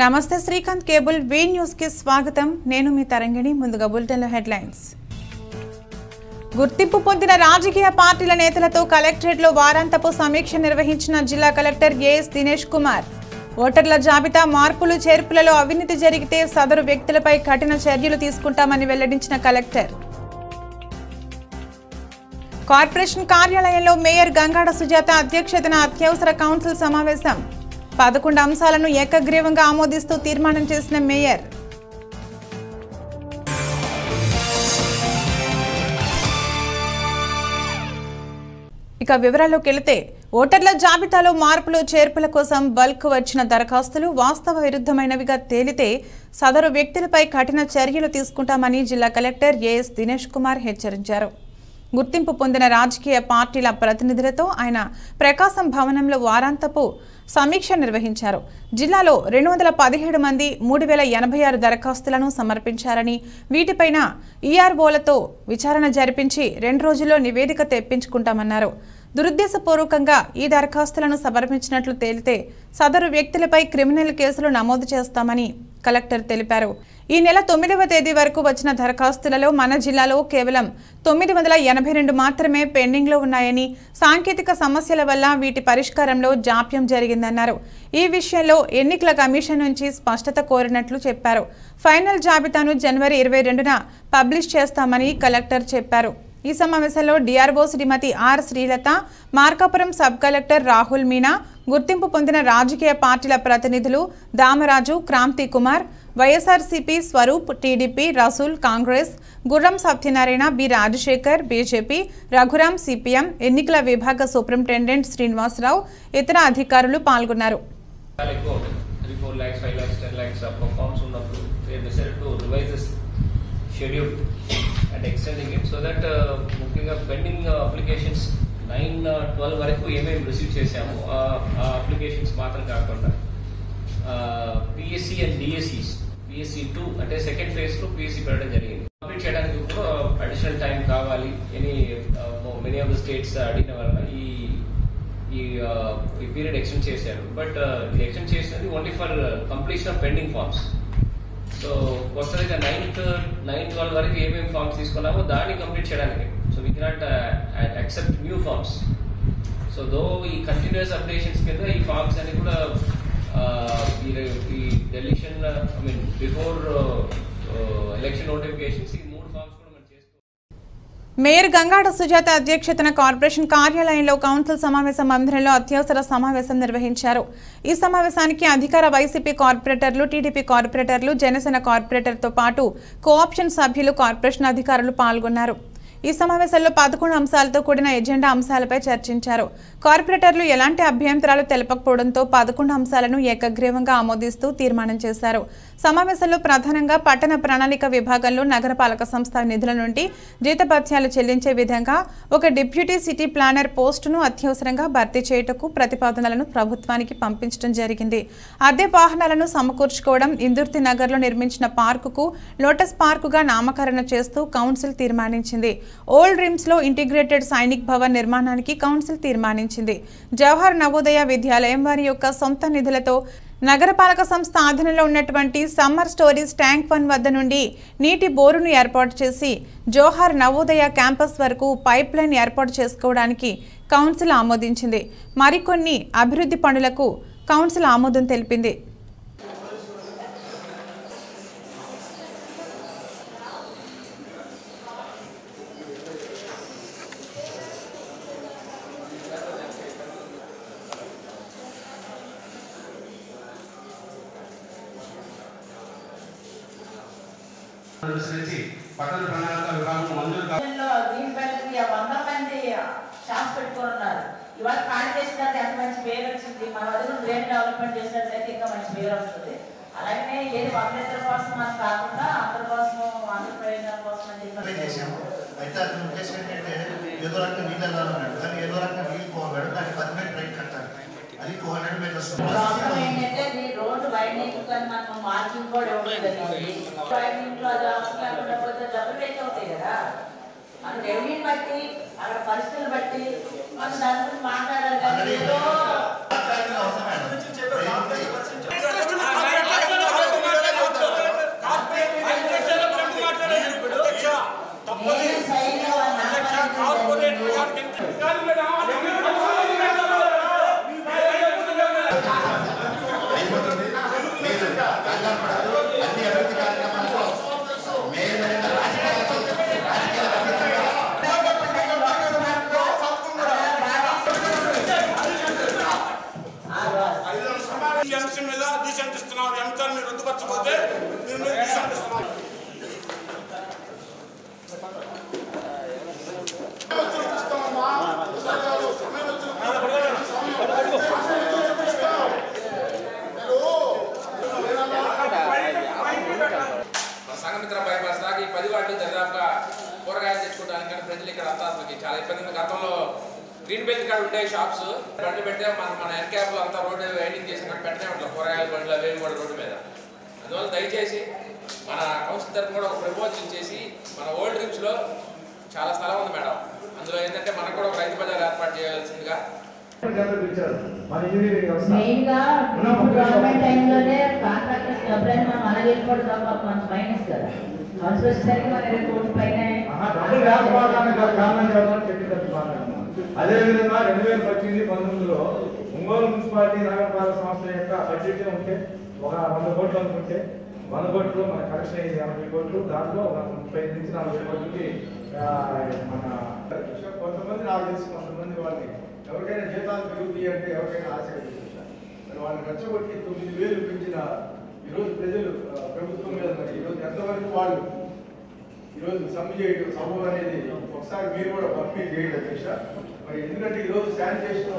నమస్తే శ్రీకాంత్ కేబుల్ వి న్యూస్ కి స్వాగతం. నేను మీ తరంగిణి. ముందుగా బులెటిన్ లో హెడ్లైన్స్. గుర్తింపు పొందిన రాజకీయ పార్టీల నేతలతో కలెక్టరేట్ లో వారాంతపు సమీక్ష నిర్వహించిన జిల్లా కలెక్టర్ ఏఎస్ దినేష్ కుమార్. ఓటర్ల జాబితా మార్పులు చేర్పులలో అవినీతి జరిగితే సదరు వ్యక్తులపై కఠిన చర్యలు తీసుకుంటామని వెల్లడించిన కలెక్టర్. కార్పొరేషన్ కార్యాలయంలో మేయర్ గంగాడ సుజాత అధ్యక్షతన అత్యవసర కౌన్సిల్ సమావేశం. 11 అంశాలను ఏకగ్రీవంగా ఆమోదిస్తూ తీర్మానం చేసిన మేయర్. ఇక వివరాల్లోకి వెళితే ఓటర్ల జాబితాలో మార్పులు చేర్పుల కోసం బల్క్ వచ్చిన దరఖాస్తులు వాస్తవ విరుద్ధమైనవిగా తేలితే సదరు వ్యక్తులపై కఠిన చర్యలు తీసుకుంటామని జిల్లా కలెక్టర్ ఏఎస్ దినేష్ కుమార్ హెచ్చరించారు. గుర్తింపు పొందిన రాజకీయ పార్టీల ప్రతినిధులతో ఆయన ప్రకాశం భవనంలో వారాంతపు సమీక్ష నిర్వహించారు. జిల్లాలో 217 మంది 3086 దరఖాస్తులను సమర్పించారని, వీటిపైన ఈఆర్ఓలతో విచారణ జరిపించి 2 రోజుల్లో నివేదిక తెప్పించుకుంటామన్నారు. దురుద్దేశపూర్వకంగా ఈ దరఖాస్తులను సమర్పించినట్లు తేలితే సదరు వ్యక్తులపై క్రిమినల్ కేసులు నమోదు చేస్తామని కలెక్టర్ తెలిపారు. ఈ నెల 9వ తేదీ వరకు వచ్చిన దరఖాస్తులలో మన జిల్లాలో కేవలం 982 మాత్రమే పెండింగ్లో ఉన్నాయని, సాంకేతిక సమస్యల వల్ల వీటి పరిష్కారంలో జాప్యం జరిగిందన్నారు. ఈ విషయంలో ఎన్నికల కమిషన్ నుంచి స్పష్టత కోరినట్లు చెప్పారు. ఫైనల్ జాబితాను జనవరి 22న పబ్లిష్ చేస్తామని కలెక్టర్ చెప్పారు. ఈ సమావేశంలో DRO Srimathi R Srilatha, Markapuram sub collector Rahul Meena, గుర్తింపు పొందిన రాజకీయ పార్టీల ప్రతినిధులు Damaraju, Kranthi Kumar, YSRCP Swaroop, TDP, Rasool, Congress, Gurram Satyanarayana, B Rajasekhar, BJP, Raghuram, CPM, ఎన్నికల విభాగ సూపరింటెండెంట్ శ్రీనివాసరావు, ఇతర అధికారులు పాల్గొన్నారు. extending it so that ముఖ్యంగా పెండింగ్ అప్లికేషన్స్ 9-12 వరకు ఏమేమి రిసీవ్ చేశాము ఆ అప్లికేషన్స్ మాత్రం కాకుండా పిఎస్సి అండ్ డిఎస్సిస్ పిఎస్సి 2 అంటే సెకండ్ ఫేజ్ లో పిఎస్సి పెట్టడం జరిగింది. కంప్లీట్ చేయడానికి కూడా అడిషనల్ టైం కావాలి అని మెనీ ఆఫ్ ద స్టేట్స్ అడిగిన వల్ల ఈ పీరియడ్ ఎక్స్టెండ్ చేశారు. బట్ ఇది ఎక్స్టెండ్ చేసినది only for completion of pending forms. So కొత్తగా 9-12 వరకు ఏమేమి ఫార్మ్స్ తీసుకున్నామో దాన్ని కంప్లీట్ చేయడానికి. So we cannot accept new forms. So though ఈ కంటిన్యూస్ అప్డేషన్స్ కింద ఈ ఫార్మ్స్ అన్ని కూడా ఈ deletion I mean before election notifications ఈ 3 ఫార్మ్స్ కూడా మనం చేసుకోవాలి. మేయర్ గంగాడ సుజాత అధ్యక్షతన కార్పొరేషన్ కార్యాలయంలో కౌన్సిల్ సమావేశ మందిరంలో అత్యవసర సమావేశం నిర్వహించారు. ఈ సమావేశానికి అధికార వైసీపీ కార్పొరేటర్లు, టీడీపీ కార్పొరేటర్లు, జనసేన కార్పొరేటర్తో పాటు కోఆప్షన్ సభ్యులు, కార్పొరేషన్ అధికారులు పాల్గొన్నారు. ఈ సమావేశంలో 11 అంశాలతో కూడిన ఎజెండా అంశాలపై చర్చించారు. కార్పొరేటర్లు ఎలాంటి అభ్యంతరాలు తెలపకపోవడంతో 11 అంశాలను ఏకగ్రీవంగా ఆమోదిస్తూ తీర్మానం చేశారు. సమావేశంలో ప్రధానంగా పట్టణ ప్రణాళిక విభాగంలో నగరపాలక సంస్థ నిధుల నుండి జీతభత్యాలు చెల్లించే విధంగా ఒక డిప్యూటీ సిటీ ప్లానర్ పోస్టును అత్యవసరంగా భర్తీ చేయుటకు ప్రతిపాదనలను ప్రభుత్వానికి పంపించడం జరిగింది. అద్దె వాహనాలను సమకూర్చుకోవడం, ఇందుర్తి నగర్లో నిర్మించిన పార్కుకు లోటస్ పార్కుగా నామకరణ చేస్తూ కౌన్సిల్ తీర్మానించింది. ఓల్డ్ రిమ్స్ లో ఇంటిగ్రేటెడ్ సైనిక్ భవన్ నిర్మాణానికి కౌన్సిల్ తీర్మానించింది. జవహర్ నవోదయ విద్యాలయం వారి యొక్క సొంత నిధులతో నగరపాలక సంస్థ ఆధీనంలో ఉన్నటువంటి సమ్మర్ స్టోరీస్ ట్యాంక్ 1 వద్ద నుండి నీటి బోరును ఏర్పాటు చేసి జవహర్ నవోదయ క్యాంపస్ వరకు పైప్ లైన్ ఏర్పాటు చేసుకోవడానికి కౌన్సిల్ ఆమోదించింది. మరికొన్ని అభివృద్ధి పనులకు కౌన్సిల్ ఆమోదం తెలిపింది. పట్టణ ప్రణాళిక విభాగం మంజూరు 100 మంది షాప్స్ పెట్టుకున్నారు. ఇవాళ ఖాళీ చేసినట్టు ఎంత మంచి పేరు వచ్చింది. మన వద్ద గ్రేట్ డెవలప్మెంట్ చేసినట్లయితే ఇంకా మంచి పేరు వస్తుంది. అలాగే ఏది ఒకరిద్దరి కోసం మనం కాకుండా అందరి కోసం, అందరి ప్రయోజనాల కోసం అని చెప్పి చేసాము. అయితే అతను ఉద్దేశం ఏంటంటే ఏదో రకంగా నీళ్ళు వెళ్ళాలన్నాడు, కానీ ఏదో రకంగా నీళ్ళు పోగలడు, దానికి 10 మీటర్ ట్రైన్ కట్టాలి. అది 200 మీటర్స్. ఏంటంటే రోడ్డు వైండింగ్ కానీ మనం మార్కింగ్ కూడా ఇవ్వలేదు. వైండింగ్ లో అది అవసరం లేకుండా పోతే డబ్బులు వేస్ట్ అవుతాయి కదా. మన రెవెన్యూని బట్టి, అక్కడ పరిస్థితులు బట్టి మనం దాని గురించి మాట్లాడాలి. సంఘమిత్ర బైపాస్ దాకా ఈ 10 వార్డులు దాదాపుగా కూరగాయలు తెచ్చుకోవడానికి కానీ ప్రజలు ఇక్కడ అంతా చాలా ఇబ్బంది. గతంలో గ్రీన్ బెల్ట్ కాడ ఉండే షాప్స్ బండ్లు పెడితే మన ఎన్క్యాప్లో అంతా రోడ్డు వెయిటింగ్ చేసి కానీ పెట్టనే ఉంటాం కూరగాయల బండ్లు అవేవి కూడా రోడ్డు మీద. అందువల్ల దయచేసి మన కౌన్సిల్ తరఫున కూడా ఒక ప్రపోజల్ చేసి మన ఓల్డ్ రిమ్స్లో చాలా స్థలం ఉంది మేడం, అందులో ఏంటంటే మనకు కూడా ఒక రైతు బజార్ ఏర్పాటు చేయాల్సిందిగా. మెయిన్గా గవర్నమెంట్ టైంలోనే కాంట్రాక్టర్స్ ఎప్పుడైనా మనం అలా వెళ్ళిపోవడం తప్ప మన ఫైనాన్స్ కదా మనసు వచ్చేసరికి మన 20 కోట్ల పైన అదేవిధంగా 2018-19లో ఒంగోలు మున్సిపాలిటీ నగరపాలక సంస్థ యొక్క బడ్జెట్ ఉంటే ఒక 100 కోట్లు అనుకుంటే 100 కోట్లు మన కలెక్షన్ అయ్యింది 80 కోట్లు. దాంట్లో ఒక 30 నుంచి 40 కోట్లకి మన కొంతమంది నాకు తెలిసి కొంతమంది వాళ్ళని ఎవరికైనా జీతాలు పెరుగుతాయి అంటే ఎవరికైనా ఆశ కలిగించారు. మరి వాళ్ళని రెచ్చగొట్టి 9,000 పెంచిన ఈరోజు ప్రజలు ప్రభుత్వం మీద మరి ఈరోజు ఎంతవరకు వాళ్ళు ఈరోజు సమ్మె చేయడం సంభవం అనేది ఒకసారి మీరు కూడా అప్పీల్ చేయండి అధ్యక్ష. మరి ఎందుకంటే ఈరోజు శానిటేషన్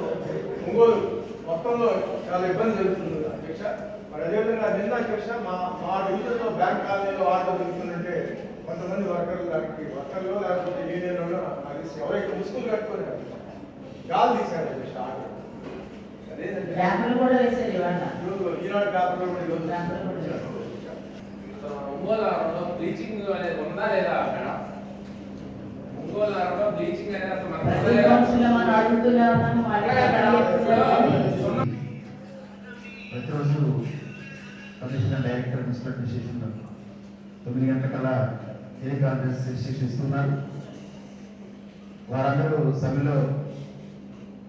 ఒంగోలు మొత్తంలో చాలా ఇబ్బంది జరుగుతుంది అధ్యక్ష. మరి అదేవిధంగా నిన్న అధ్యక్ష మా డివిజన్లో బ్యాంక్ కాలనీలో ఆర్డర్ జరుగుతుందంటే కొంతమంది వర్కర్లు దానికి వర్కర్లో లేకపోతే యూనియన్లో నాకు ఎవరైతే ముసుగులు కట్టుకొని గాలి తీశారు అధ్యక్ష ఆర్డర్. అదేంటంటే ఈనాడు పేపర్లో కూడా ఈరోజు ఒంగోలు బ్లీచింగ్ అనేది ఉందా లేదా మేడం? ఒంగోలు బ్లీచింగ్ అనేది ప్రతిరోజు కమిషనర్ డైరెక్టర్ మున్సిపల్ అడ్మినిస్ట్రేషన్ 9 గంటలకల్లా టెలికాన్ఫరెన్స్ రిజిస్ట్రేషన్ ఇస్తున్నారు. వారందరూ సభ్యులు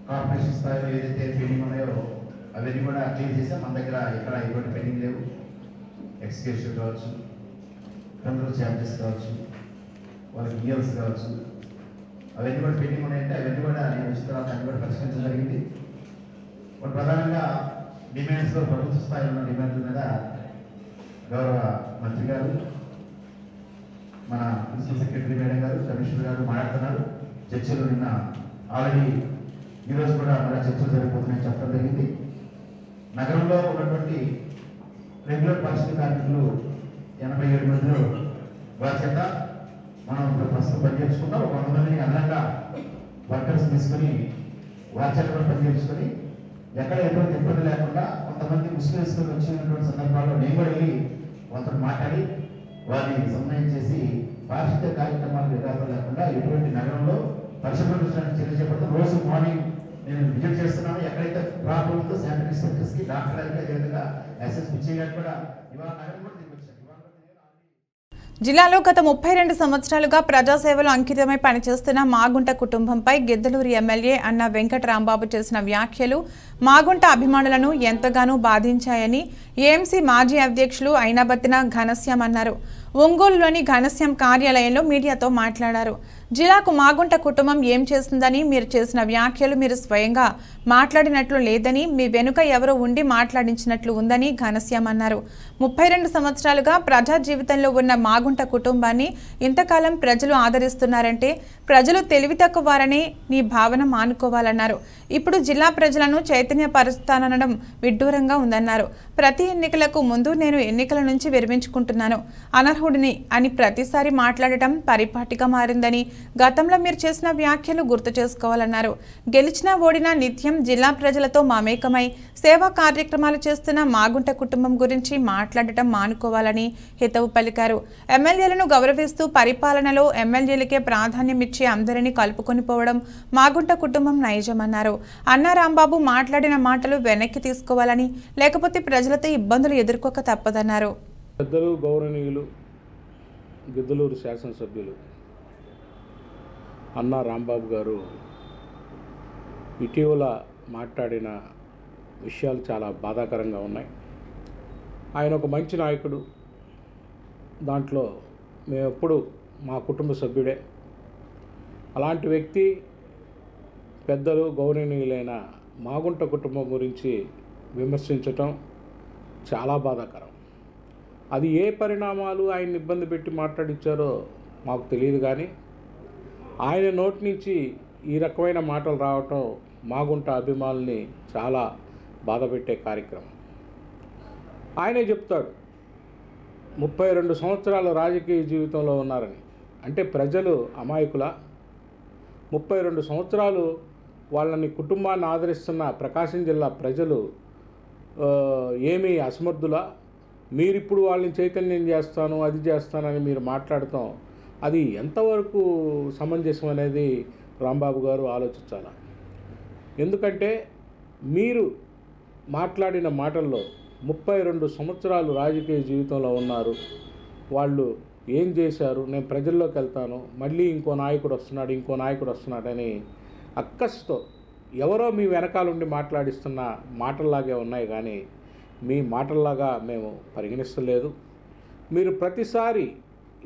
కార్పొరేషన్ స్థాయిలో ఏదైతే పెండింగ్ ఉన్నాయో అవన్నీ కూడా క్లియర్ చేసాం. మన దగ్గర ఇక్కడ ఎటువంటి పెండింగ్ లేవు. ఎక్స్కేషన్ కావచ్చు, కంట్రోల్ ఛార్జెస్ కావచ్చు, వాళ్ళకి ఈఎల్స్ కావచ్చు, అవన్నీ కూడా పెండింగ్ ఉన్నాయంటే అవన్నీ కూడా నేను వచ్చిన తర్వాత అన్ని కూడా పరిష్కరించడం జరిగింది. ఇప్పుడు ప్రధానంగా డిమాండ్స్లో ప్రభుత్వ స్థాయిలో ఉన్న డిమాండ్ల మీద గౌరవ మంత్రి గారు, మన ప్రిన్సిపల్ సెక్రటరీ మేడం గారు, కమిషనర్ గారు మాట్లాడుతున్నారు. చర్చలు నిన్న ఆల్రెడీ ఈరోజు కూడా మన చర్చలు జరిగిపోతున్నాయని చెప్పడం జరిగింది. నగరంలో ఉన్నటువంటి రెగ్యులర్ పారిశుద్ధ్య కార్మికులు 87 మందిలో వారి చేత మనం ఇప్పుడు ప్రస్తుతం పనిచేసుకున్నాం. 100 మందిని అదనంగా వర్కర్స్ తీసుకొని వారి చేత కూడా పనిచేసుకొని ఎక్కడ ఎటువంటి ఇబ్బంది లేకుండా కొంతమంది ముసుగు వేసుకొని వచ్చినటువంటి సందర్భాల్లో నేను కూడా వెళ్ళి వాళ్ళతో మాట్లాడి వారిని సమన్వయం చేసి పారిశుద్ధ్య కార్యక్రమాలు విధానం లేకుండా ఎటువంటి నగరంలో పరిశుభ్రపరచడానికి చర్య చేపడతాం. రోజు మార్నింగ్ నేను విజిట్ చేస్తున్నాను. ఎక్కడైతే ప్రాబ్లం ఉందో శానిటరీ సెక్టర్స్కి డాక్టర్ గారికి అదేవిధంగా ఎస్ఎస్ పిచ్చయ్య గారికి కూడా ఇవాళ నగరం కూడా తీసుకొచ్చాను. జిల్లాలో గత 32 సంవత్సరాలుగా ప్రజాసేవలో అంకితమై పనిచేస్తున్న మాగుంట కుటుంబంపై గిద్దలూరు ఎమ్మెల్యే అన్న వెంకటరాంబాబు చేసిన వ్యాఖ్యలు మాగుంట అభిమానులను ఎంతగానో బాధించాయని ఏఎంసీ మాజీ అధ్యక్షులు అయినబత్తిన ఘనశ్యాం అన్నారు. ఒంగోలులోని ఘనశ్యాం కార్యాలయంలో మీడియాతో మాట్లాడారు. జిల్లాకు మాగుంట కుటుంబం ఏం చేస్తుందని మీరు చేసిన వ్యాఖ్యలు మీరు స్వయంగా మాట్లాడినట్లు లేదని, మీ వెనుక ఎవరో ఉండి మాట్లాడించినట్లు ఉందని ఘనశ్యాం అన్నారు. 32 సంవత్సరాలుగా ప్రజా జీవితంలో ఉన్న మాగుంట కుటుంబాన్ని ఇంతకాలం ప్రజలు ఆదరిస్తున్నారంటే ప్రజలు తెలివి తక్కువ వారని నీ భావన మానుకోవాలన్నారు. ఇప్పుడు జిల్లా ప్రజలను చైతన్యపరుస్తాననడం విడ్డూరంగా ఉందన్నారు. ప్రతి ఎన్నికలకు ముందు నేను ఎన్నికల నుంచి విరమించుకుంటున్నాను, అనర్హుడిని అని ప్రతిసారి మాట్లాడటం పరిపాటిగా మారిందని, గతంలో మీరు చేసిన వ్యాఖ్యలు గుర్తు చేసుకోవాలన్నారు. గెలిచినా ఓడినా నిత్యం జిల్లా ప్రజలతో మమేకమై సేవా కార్యక్రమాలు చేస్తున్న మాగుంట కుటుంబం గురించి మాట్లాడటం మానుకోవాలని హితవు పలికారు. ఎమ్మెల్యేలను గౌరవిస్తూ పరిపాలనలో ఎమ్మెల్యేలకే ప్రాధాన్యం ఇచ్చి అందరినీ కలుపుకొని పోవడం మాగుంట కుటుంబం నైజమన్నారు. అన్న రాంబాబు మాట్లాడిన మాటలు వెనక్కి తీసుకోవాలని, లేకపోతే ప్రజలతో ఇబ్బందులు ఎదుర్కోక తప్పదన్నారు. పెద్దలు గౌరవనీయులు గిద్దలూరు శాసనసభ్యులు అన్న రాంబాబు గారు ఇటీవల మాట్లాడిన విషయాలు చాలా బాధాకరంగా ఉన్నాయి. ఆయన ఒక మంచి నాయకుడు, దాంట్లో మేము ఎప్పుడు మా కుటుంబ సభ్యుడే. అలాంటి వ్యక్తి పెద్దలు గౌరవనీయులైన మాగుంట కుటుంబం గురించి విమర్శించటం చాలా బాధాకరం. అది ఏ పరిణామాలు ఆయన్ని ఇబ్బంది పెట్టి మాట్లాడించారో మాకు తెలియదు, కానీ ఆయన నోటి నుంచి ఈ రకమైన మాటలు రావటం మాగుంట అభిమానుల్ని చాలా బాధపెట్టే కార్యక్రమం. ఆయనే చెప్తాడు 32 సంవత్సరాల రాజకీయ జీవితంలో ఉన్నారని. అంటే ప్రజలు అమాయకుల? 32 సంవత్సరాలు వాళ్ళని కుటుంబాన్ని ఆదరిస్తున్న ప్రకాశం జిల్లా ప్రజలు ఏమీ అసమర్థులా? మీరిప్పుడు వాళ్ళని చైతన్యం చేస్తాను, అది చేస్తానని మీరు మాట్లాడతాం, అది ఎంతవరకు సమంజసం అనేది రాంబాబు గారు ఆలోచించాలి. ఎందుకంటే మీరు మాట్లాడిన మాటల్లో 32 సంవత్సరాలు రాజకీయ జీవితంలో ఉన్నారు, వాళ్ళు ఏం చేశారు, నేను ప్రజల్లోకి వెళ్తాను, మళ్ళీ ఇంకో నాయకుడు వస్తున్నాడని అక్కస్తో ఎవరో మీ వెనకాలండి మాట్లాడిస్తున్న మాటల్లాగే ఉన్నాయి, కానీ మీ మాటల్లాగా మేము పరిగణిస్తలేదు. మీరు ప్రతిసారి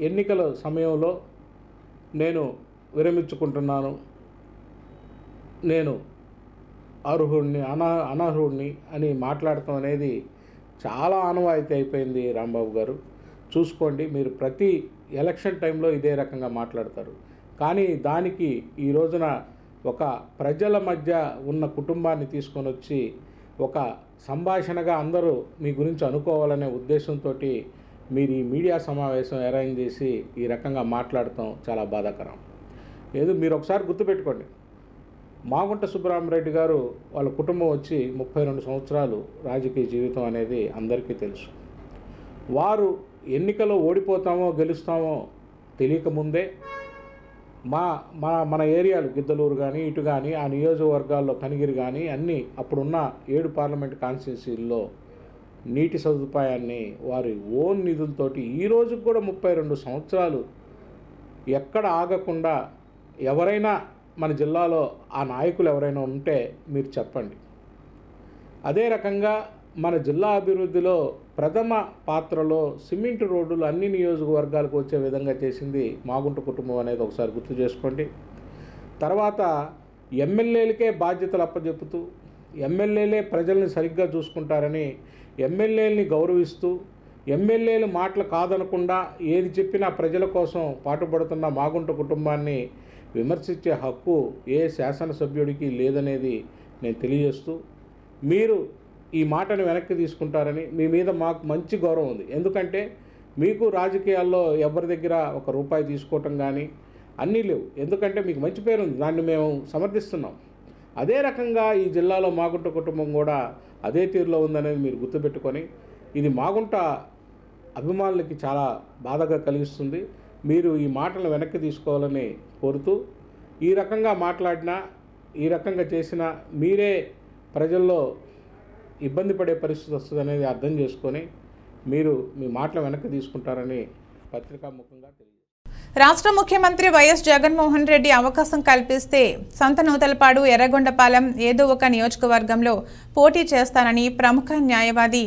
ఎన్నికల సమయంలో నేను విరమించుకుంటున్నాను, నేను అర్హుడిని అనర్హుడిని అని మాట్లాడటం అనేది చాలా ఆనవాయితీ అయిపోయింది. రాంబాబు గారు చూసుకోండి, మీరు ప్రతి ఎలక్షన్ టైంలో ఇదే రకంగా మాట్లాడతారు. కానీ దానికి ఈ రోజున ఒక ప్రజల మధ్య ఉన్న కుటుంబాన్ని తీసుకొని వచ్చి ఒక సంభాషణగా అందరూ మీ గురించి అనుకోవాలనే ఉద్దేశంతో మీరు ఈ మీడియా సమావేశం అరేంజ్ చేసి ఈ రకంగా మాట్లాడటం చాలా బాధాకరం. మీరు ఒకసారి గుర్తుపెట్టుకోండి, మాగుంట సుబ్బరామరెడ్డి గారు వాళ్ళ కుటుంబం వచ్చి 32 సంవత్సరాలు రాజకీయ జీవితం అనేది అందరికీ తెలుసు. వారు ఓడిపోతామో గెలుస్తామో తెలియకముందే మన ఏరియాలు గిద్దలూరు కానీ ఇటు కానీ ఆ నియోజకవర్గాల్లో కనిగిరి కానీ అన్నీ అప్పుడున్న 7 పార్లమెంట్ కాన్స్టిట్యున్సీల్లో నీటి సదుపాయాన్ని వారి ఓన్ నిధులతోటి ఈ రోజుకు కూడా 32 సంవత్సరాలు ఎక్కడ ఆగకుండా ఎవరైనా మన జిల్లాలో ఆ నాయకులు ఎవరైనా ఉంటే మీరు చెప్పండి. అదే రకంగా మన జిల్లా అభివృద్ధిలో ప్రథమ పాత్రలో సిమెంట్ రోడ్డులు అన్ని నియోజకవర్గాలకు వచ్చే విధంగా చేసింది మాగుంట కుటుంబం అనేది ఒకసారి గుర్తు చేసుకోండి. తర్వాత ఎమ్మెల్యేలకే బాధ్యతలు అప్పచెప్పుతూ ఎమ్మెల్యేలే ప్రజల్ని సరిగ్గా చూసుకుంటారని ఎమ్మెల్యేలని గౌరవిస్తూ ఎమ్మెల్యేలు మాటలు కాదనకుండా ఏది చెప్పినా ప్రజల కోసం పాటుపడుతున్న మాగుంట కుటుంబాన్ని విమర్శించే హక్కు ఏ శాసనసభ్యుడికి లేదనేది నేను తెలియజేస్తూ, మీరు ఈ మాటను వెనక్కి తీసుకుంటారని మీ మీద మాకు మంచి గౌరవం ఉంది. ఎందుకంటే మీకు రాజకీయాల్లో ఎవరి దగ్గర ₹1 తీసుకోవటం కానీ అన్నీ లేవు. ఎందుకంటే మీకు మంచి పేరు ఉంది, దాన్ని మేము సమర్థిస్తున్నాం. అదే రకంగా ఈ జిల్లాలో మాగుంట కుటుంబం కూడా అదే తీరులో ఉందనేది మీరు గుర్తుపెట్టుకొని, ఇది మాగుంట అభిమానులకి చాలా బాధగా కలిగిస్తుంది. మీరు ఈ మాటలను వెనక్కి తీసుకోవాలని కోరుతూ, ఈ రకంగా మాట్లాడినా ఈ రకంగా చేసినా మీరే ప్రజల్లో ఇబ్బంది పడే పరిస్థితి వస్తుంది అనేది అర్థం చేసుకొని మీరు మీ మాటలు వెనక్కి తీసుకుంటారని పత్రికాముఖంగా తెలియజేస్తారు. రాష్ట్ర ముఖ్యమంత్రి వైఎస్ జగన్మోహన్ రెడ్డి అవకాశం కల్పిస్తే సంతనూతలపాడు, ఎర్రగొండపాలెం ఏదో ఒక నియోజకవర్గంలో పోటీ చేస్తానని ప్రముఖ న్యాయవాది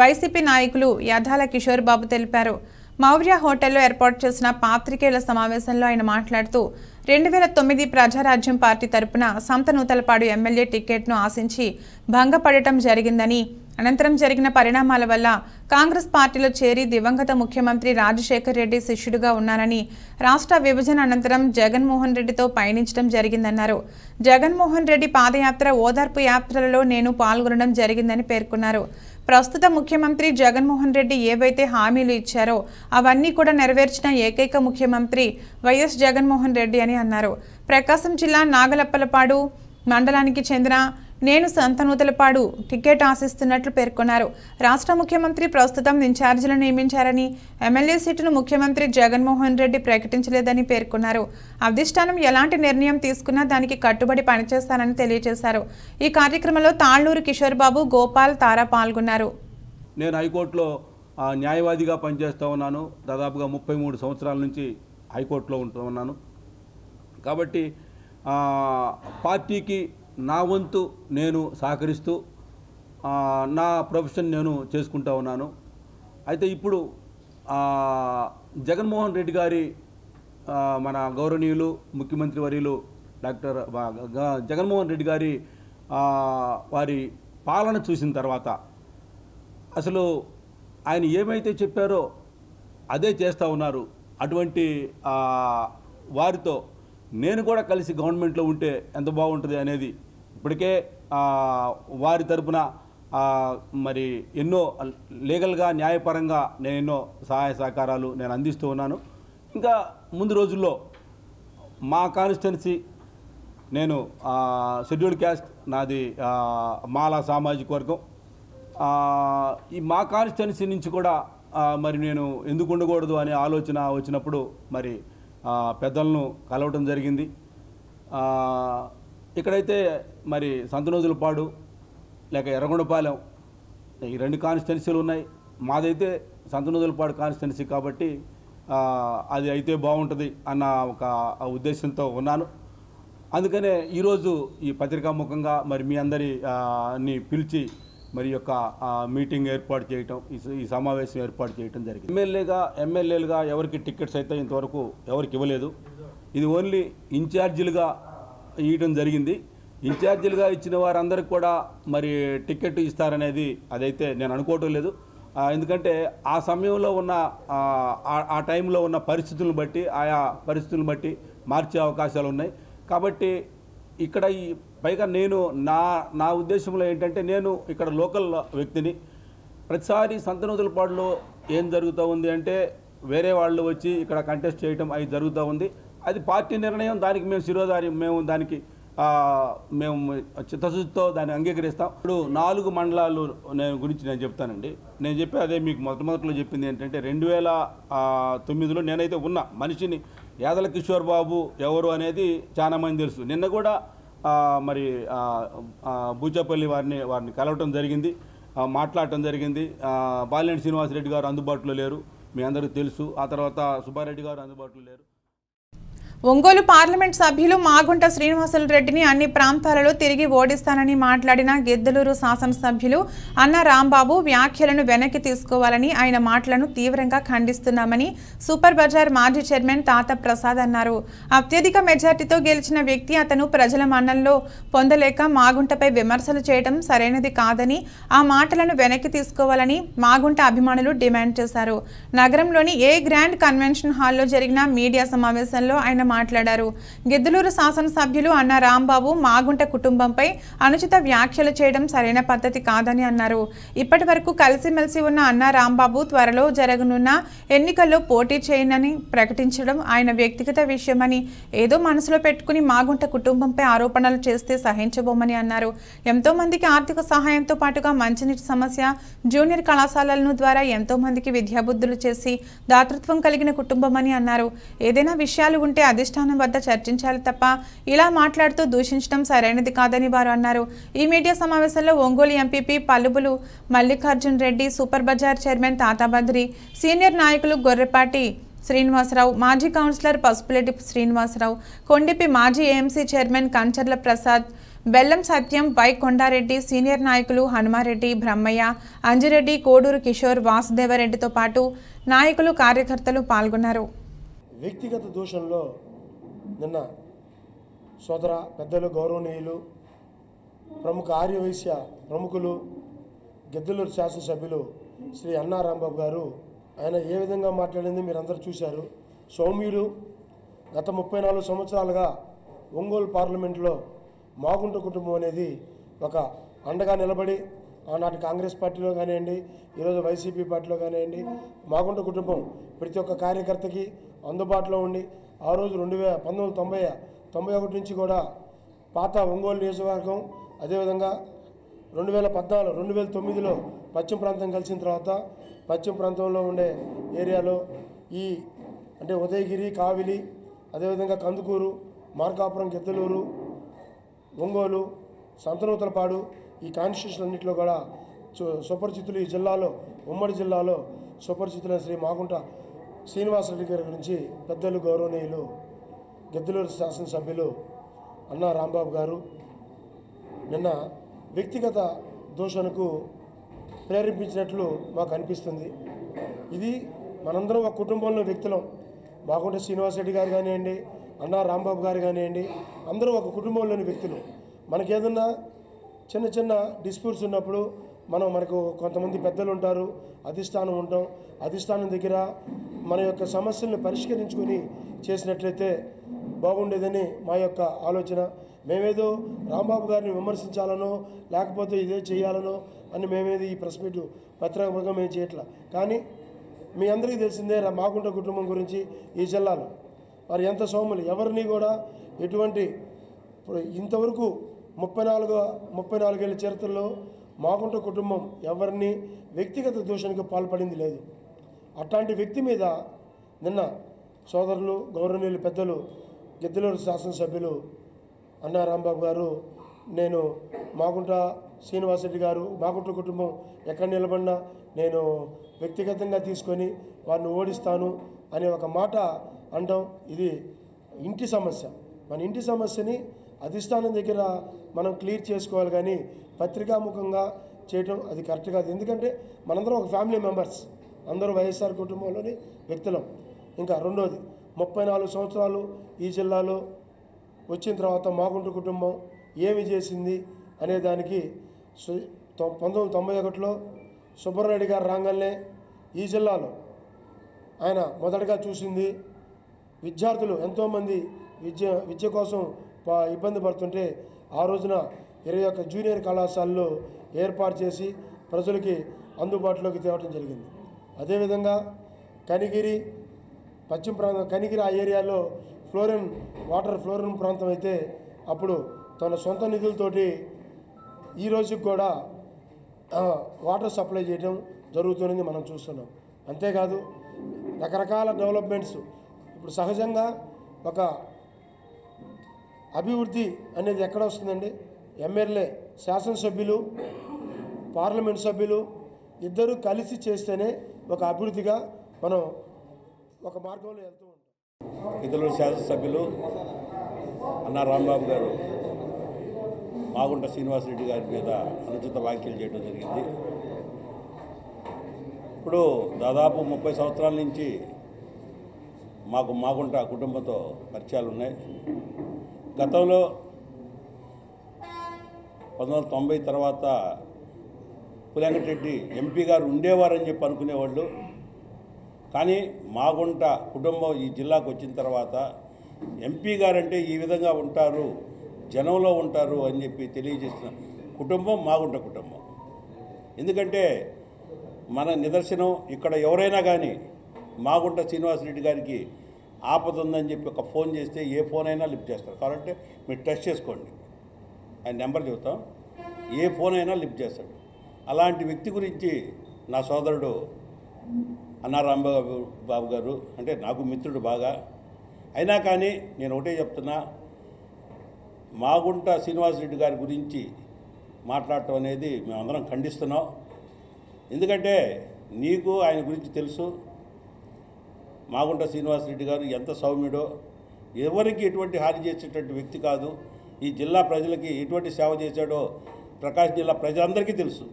వైసీపీ నాయకులు యాదాల కిషోర్ బాబు తెలిపారు. మౌర్య హోటల్లో ఏర్పాటు చేసిన పాత్రికేయుల సమావేశంలో ఆయన మాట్లాడుతూ 2009 ప్రజారాజ్యం పార్టీ తరపున సంతనూతలపాడు ఎమ్మెల్యే టికెట్ను ఆశించి భంగపడటం జరిగిందని, అనంతరం జరిగిన పరిణామాల వల్ల కాంగ్రెస్ పార్టీలో చేరి దివంగత ముఖ్యమంత్రి రాజశేఖర్ రెడ్డి శిష్యుడిగా ఉన్నానని, రాష్ట్ర విభజన అనంతరం జగన్మోహన్ రెడ్డితో పయనించడం జరిగిందన్నారు. జగన్మోహన్ రెడ్డి పాదయాత్ర, ఓదార్పు యాత్రలలో నేను పాల్గొనడం జరిగిందని పేర్కొన్నారు. ప్రస్తుత ముఖ్యమంత్రి జగన్మోహన్ రెడ్డి ఏవైతే హామీలు ఇచ్చారో అవన్నీ కూడా నెరవేర్చిన ఏకైక ముఖ్యమంత్రి వైఎస్ జగన్మోహన్ రెడ్డి అని అన్నారు. ప్రకాశం జిల్లా నాగలప్పలపాడు మండలానికి చెందిన నేను సంతనూతలపాడు టికెట్ ఆశిస్తున్నట్లు పేర్కొన్నారు. రాష్ట్ర ముఖ్యమంత్రి ప్రస్తుతం ఇన్ఛార్జీలను నియమించారని, ఎమ్మెల్యే సీటును ముఖ్యమంత్రి జగన్మోహన్ రెడ్డి ప్రకటించలేదని పేర్కొన్నారు. అధిష్టానం ఎలాంటి నిర్ణయం తీసుకున్నా దానికి కట్టుబడి పనిచేస్తానని తెలియజేశారు. ఈ కార్యక్రమంలో తాళ్లూరు కిషోర్ బాబు, గోపాల్, తారా పాల్గొన్నారు. నేను హైకోర్టులో న్యాయవాదిగా పనిచేస్తూ ఉన్నాను. దాదాపుగా 33 సంవత్సరాల నుంచి హైకోర్టులో ఉంటూ ఉన్నాను. కాబట్టి పార్టీకి నా వంతు నేను సహకరిస్తూ నా ప్రొఫెషన్ నేను చేసుకుంటా ఉన్నాను. అయితే ఇప్పుడు జగన్మోహన్ రెడ్డి గారి మన గౌరవనీయులు ముఖ్యమంత్రి వర్యులు డాక్టర్ జగన్మోహన్ రెడ్డి గారి వారి పాలన చూసిన తర్వాత అసలు ఆయన ఏమైతే చెప్పారో అదే చేస్తూ ఉన్నారు. అటువంటి వారితో నేను కూడా కలిసి గవర్నమెంట్లో ఉంటే ఎంత బాగుంటుంది అనేది ఇప్పటికే వారి తరపున మరి ఎన్నో లీగల్గా న్యాయపరంగా నేను ఎన్నో సహాయ సహకారాలు నేను అందిస్తూ ఉన్నాను. ఇంకా ముందు రోజుల్లో మా కాన్స్టిట్యున్సీ నేను షెడ్యూల్డ్ క్యాస్ట్, నాది మాలా సామాజిక వర్గం. ఈ మా కాన్స్టిట్యున్సీ నుంచి కూడా మరి నేను ఎందుకు ఉండకూడదు అనే ఆలోచన వచ్చినప్పుడు మరి పెద్దలను కలవటం జరిగింది. ఇక్కడైతే మరి సంతనూజులపాడు లేక ఎర్రగొండపాలెం ఈ 2 కాన్స్టిట్యున్సీలు ఉన్నాయి. మాదైతే సంతనూజులపాడు కాన్స్టిట్యున్సీ కాబట్టి అది అయితే బాగుంటుంది అన్న ఒక ఉద్దేశంతో ఉన్నాను. అందుకనే ఈరోజు ఈ పత్రికాముఖంగా మరి మీ అందరిని పిలిచి మరి యొక్క మీటింగ్ ఏర్పాటు చేయటం, ఈ సమావేశం ఏర్పాటు చేయటం జరిగింది. ఎమ్మెల్యేలుగా ఎవరికి టికెట్స్ అయితే ఇంతవరకు ఎవరికి ఇవ్వలేదు. ఇది ఓన్లీ ఇన్ఛార్జీలుగా ఇవ్వడం జరిగింది. ఇన్ఛార్జీలుగా ఇచ్చిన వారందరికీ కూడా మరి టికెట్ ఇస్తారనేది అదైతే నేను అనుకోవటం లేదు. ఎందుకంటే ఆ సమయంలో ఉన్న ఆ టైంలో ఉన్న పరిస్థితులను బట్టి ఆయా పరిస్థితులను బట్టి మార్చే అవకాశాలు ఉన్నాయి. కాబట్టి ఇక్కడ పైగా నేను నా ఉద్దేశంలో ఏంటంటే నేను ఇక్కడ లోకల్ వ్యక్తిని. ప్రతిసారి సంతనూజులపాడులో ఏం జరుగుతూ ఉంది అంటే వేరే వాళ్ళు వచ్చి ఇక్కడ కంటెస్ట్ చేయటం అది జరుగుతూ ఉంది. అది పార్టీ నిర్ణయం, దానికి మేము శిరోధారి, మేము దానికి మేము చిత్తశుద్ధితో దాన్ని అంగీకరిస్తాం. ఇప్పుడు 4 మండలాలు గురించి నేను చెప్తానండి. నేను చెప్పి అదే మీకు మొట్టమొదటిలో చెప్పింది ఏంటంటే 2009లో నేనైతే ఉన్న మనిషిని. యాదల కిషోర్ బాబు ఎవరు అనేది చాలా మంది తెలుసు. నిన్న కూడా మరి బూచపల్లి వారిని కలవటం జరిగింది, మాట్లాడటం జరిగింది. బాలినేని శ్రీనివాసరెడ్డి గారు అందుబాటులో లేరు, మీ అందరికీ తెలుసు. ఆ తర్వాత సుబ్బారెడ్డి గారు అందుబాటులో లేరు. ఒంగోలు పార్లమెంట్ సభ్యులు మాగుంట శ్రీనివాసులు రెడ్డిని అన్ని ప్రాంతాలలో తిరిగి ఓడిస్తానని మాట్లాడిన గిద్దలూరు శాసనసభ్యులు అన్న రాంబాబు వ్యాఖ్యలను వెనక్కి తీసుకోవాలని, ఆయన మాటలను తీవ్రంగా ఖండిస్తున్నామని సూపర్ బజార్ మాజీ చైర్మన్ తాత ప్రసాద్ అన్నారు. అత్యధిక మెజార్టీతో గెలిచిన వ్యక్తి అతను ప్రజల మన్ననలో పొందలేక మాగుంటపై విమర్శలు చేయడం సరైనది కాదని, ఆ మాటలను వెనక్కి తీసుకోవాలని మాగుంట అభిమానులు డిమాండ్ చేశారు. నగరంలోని ఏ గ్రాండ్ కన్వెన్షన్ హాల్లో జరిగిన మీడియా సమావేశంలో ఆయన మాట్లాడారు. గిద్దలూరు శాసనసభ్యులు అన్న రాంబాబు మాగుంట కుటుంబంపై అనుచిత వ్యాఖ్యలు చేయడం సరైన పద్ధతి కాదని అన్నారు. ఇప్పటి వరకు కలిసిమెలిసి ఉన్న అన్న రాంబాబు త్వరలో జరగనున్న ఎన్నికల్లో పోటీ చేయనని ప్రకటించడం ఆయన వ్యక్తిగత విషయమని, ఏదో మనసులో పెట్టుకుని మాగుంట కుటుంబంపై ఆరోపణలు చేస్తే సహించబోమని అన్నారు. ఎంతో మందికి ఆర్థిక సహాయంతో పాటుగా మంచినీటి సమస్య, జూనియర్ కళాశాలలను ద్వారా ఎంతో మందికి విద్యాబుద్ధులు చేసి దాతృత్వం కలిగిన కుటుంబమని అన్నారు. ఏదైనా విషయాలు ఉంటే అధిష్టానం వద్ద చర్చించాలి తప్ప ఇలా మాట్లాడుతూ దూషించడం సరైనది కాదని వారు అన్నారు. ఈ మీడియా సమావేశంలో Ongole MPP Pallubulu Mallikarjun Reddy, super bazaar chairman Tatabadri, senior నాయకులు గొర్రెపాటి శ్రీనివాసరావు, మాజీ కౌన్సిలర్ పసుపులెడ్డి శ్రీనివాసరావు, కొండిపి మాజీ ఏఎంసీ చైర్మన్ కంచర్ల ప్రసాద్, బెల్లం సత్యం, వై కొండారెడ్డి, సీనియర్ నాయకులు హనుమారెడ్డి, బ్రహ్మయ్య, అంజిరెడ్డి, కోడూరు కిషోర్, వాసుదేవరెడ్డితో పాటు నాయకులు, కార్యకర్తలు పాల్గొన్నారు. వ్యక్తిగత దూషణలో నిన్న సోదర పెద్దలు, గౌరవనీయులు, ప్రముఖ ఆర్యవైశ్య ప్రముఖులు, గిద్దలూరు శాసనసభ్యులు శ్రీ అన్నా రాంబాబు గారు ఆయన ఏ విధంగా మాట్లాడింది మీరందరూ చూశారు. సౌమ్యుడు గత 34 సంవత్సరాలుగా ఒంగోలు పార్లమెంట్లో మాగుంట కుటుంబం అనేది ఒక అండగా నిలబడి ఆనాటి కాంగ్రెస్ పార్టీలో కానివ్వండి, ఈరోజు వైసీపీ పార్టీలో కానివ్వండి, మాగుంట కుటుంబం ప్రతి ఒక్క కార్యకర్తకి అందుబాటులో ఉండి ఆ రోజు 1991 నుంచి కూడా పాత ఒంగోలు నియోజకవర్గం, అదేవిధంగా 2009లో పశ్చిమ ప్రాంతం కలిసిన తర్వాత పశ్చిమ ప్రాంతంలో ఉండే ఏరియాలో అంటే ఉదయగిరి, కావిలి, అదేవిధంగా కందుకూరు, మార్కాపురం, గిద్దలూరు, ఒంగోలు, సంతనూతలపాడు ఈ కాన్స్టిట్యూషన్ అన్నింటిలో కూడా సుపరిచితులు, ఈ జిల్లాలో ఉమ్మడి జిల్లాలో సుపరిచితులైన శ్రీ మాగుంట శ్రీనివాసరెడ్డి గారి గురించి పెద్దలు, గౌరవనీయులు గిద్దలూరు శాసనసభ్యులు అన్నా రాంబాబు గారు నిన్న వ్యక్తిగత దూషణకు ప్రేరేపించినట్లు మాకు అనిపిస్తుంది. ఇది మనందరం ఒక కుటుంబంలో వ్యక్తులం. మాగుంట శ్రీనివాసరెడ్డి గారు కానివ్వండి, అన్నా రాంబాబు గారు కానివ్వండి, అందరూ ఒక కుటుంబంలోని వ్యక్తులు. మనకేదన్నా చిన్న చిన్న డిస్ప్యూట్స్ ఉన్నప్పుడు మనకు కొంతమంది పెద్దలు ఉంటారు, అధిష్టానం ఉంటాం. అధిష్టానం దగ్గర మన యొక్క సమస్యలను పరిష్కరించుకొని చేసినట్లయితే బాగుండేదని మా యొక్క ఆలోచన. మేమేదో రాంబాబు గారిని విమర్శించాలనో లేకపోతే ఇదే చేయాలనో అని మేమేది ఈ ప్రెస్ మీట్ పత్రికగా మేము చేయట్లా. కానీ మీ అందరికీ తెలిసిందే మాగుంట కుటుంబం గురించి. ఈ జిల్లాలో వారు ఎంత సౌమ్యులు, ఎవరిని కూడా ఎటువంటి ఇంతవరకు 34 ఏళ్ళ చరిత్రలో మాగుంట కుటుంబం ఎవరిని వ్యక్తిగత దూషణకు పాల్పడింది లేదు. అట్లాంటి వ్యక్తి మీద నిన్న సోదరులు గౌరవనీయులు పెద్దలు గిద్దలూరు శాసనసభ్యులు అన్నా రాంబాబు గారు, నేను మాగుంట శ్రీనివాసరెడ్డి గారు, మాగుంట కుటుంబం ఎక్కడ నిలబడినా నేను వ్యక్తిగతంగా తీసుకొని వారిని ఓడిస్తాను అనే ఒక మాట అనడం ఇది ఇంటి సమస్య. మన ఇంటి సమస్యని అధిష్టానం దగ్గర మనం క్లియర్ చేసుకోవాలి, కానీ పత్రికాముఖంగా చేయటం అది కరెక్ట్ కాదు. ఎందుకంటే మనందరం ఒక ఫ్యామిలీ మెంబర్స్, అందరూ వైఎస్ఆర్ కుటుంబంలోని వ్యక్తులం. ఇంకా రెండోది 34 సంవత్సరాలు ఈ జిల్లాలో వచ్చిన తర్వాత మాగుంట కుటుంబం ఏమి చేసింది అనే దానికి 1991లో సుబ్బారెడ్డి గారు రాగానే ఈ జిల్లాలో ఆయన మొదటగా చూసింది విద్యార్థులు ఎంతోమంది విద్య కోసం ఇబ్బంది పడుతుంటే ఆ రోజున 21 జూనియర్ కళాశాలలో ఏర్పాటు చేసి ప్రజలకి అందుబాటులోకి తేవడం జరిగింది. అదేవిధంగా కనిగిరి పశ్చిమ ప్రాంతం, కనిగిరి ఆ ఏరియాలో వాటర్ ఫ్లోరిన్ ప్రాంతం అయితే అప్పుడు తన సొంత నిధులతోటి ఈ రోజుకి కూడా వాటర్ సప్లై చేయడం జరుగుతున్నది మనం చూస్తున్నాం. అంతేకాదు రకరకాల డెవలప్మెంట్స్. ఇప్పుడు సహజంగా ఒక అభివృద్ధి అనేది ఎక్కడ వస్తుందండి? ఎమ్మెల్యే, శాసనసభ్యులు, పార్లమెంట్ సభ్యులు ఇద్దరు కలిసి చేస్తేనే ఒక అభివృద్ధిగా మనం ఒక మార్గంలో వెళ్తూ ఉంటాం. గిద్దలూరు శాసనసభ్యులు అన్నా రాంబాబు గారు మాగుంట శ్రీనివాసరెడ్డి గారి మీద అనుచిత వ్యాఖ్యలు చేయడం జరిగింది. ఇప్పుడు దాదాపు 30 సంవత్సరాల నుంచి మాకు మాగుంట కుటుంబంతో పరిచయాలు ఉన్నాయి. గతంలో 1990 తర్వాత పులివెంకటరెడ్డి ఎంపీ గారు ఉండేవారని చెప్పి అనుకునేవాళ్ళు. కానీ మాగుంట కుటుంబం ఈ జిల్లాకు వచ్చిన తర్వాత ఎంపీ గారంటే ఈ విధంగా ఉంటారు, జనంలో ఉంటారు అని చెప్పి తెలియజేసిన కుటుంబం మాగుంట కుటుంబం. ఎందుకంటే మన నిదర్శనం ఇక్కడ ఎవరైనా కానీ మాగుంట శ్రీనివాసరెడ్డి గారికి ఆపద ఉందని చెప్పి ఒక ఫోన్ చేస్తే ఏ ఫోన్ అయినా లిఫ్ట్ చేస్తారు. కాబట్టి మీరు టెస్ట్ చేసుకోండి, ఆయన నెంబర్ చెబుతాం, ఏ ఫోన్ అయినా లిఫ్ట్ చేస్తాడు. అలాంటి వ్యక్తి గురించి నా సోదరుడు అన్నా రాంబాబు గారు అంటే నాకు మిత్రుడు బాగా. అయినా కానీ నేను ఒకటే చెప్తున్నా, మాగుంట శ్రీనివాసరెడ్డి గారి గురించి మాట్లాడటం అనేది మేమందరం ఖండిస్తున్నాం. ఎందుకంటే నీకు ఆయన గురించి తెలుసు. మాగుంట శ్రీనివాసరెడ్డి గారు ఎంత సౌమ్యుడో, ఎవరికి ఎటువంటి హాని చేసేటువంటి వ్యక్తి కాదు. ఈ జిల్లా ప్రజలకి ఎటువంటి సేవ చేశాడో ప్రకాశం జిల్లా ప్రజలందరికీ తెలుసు.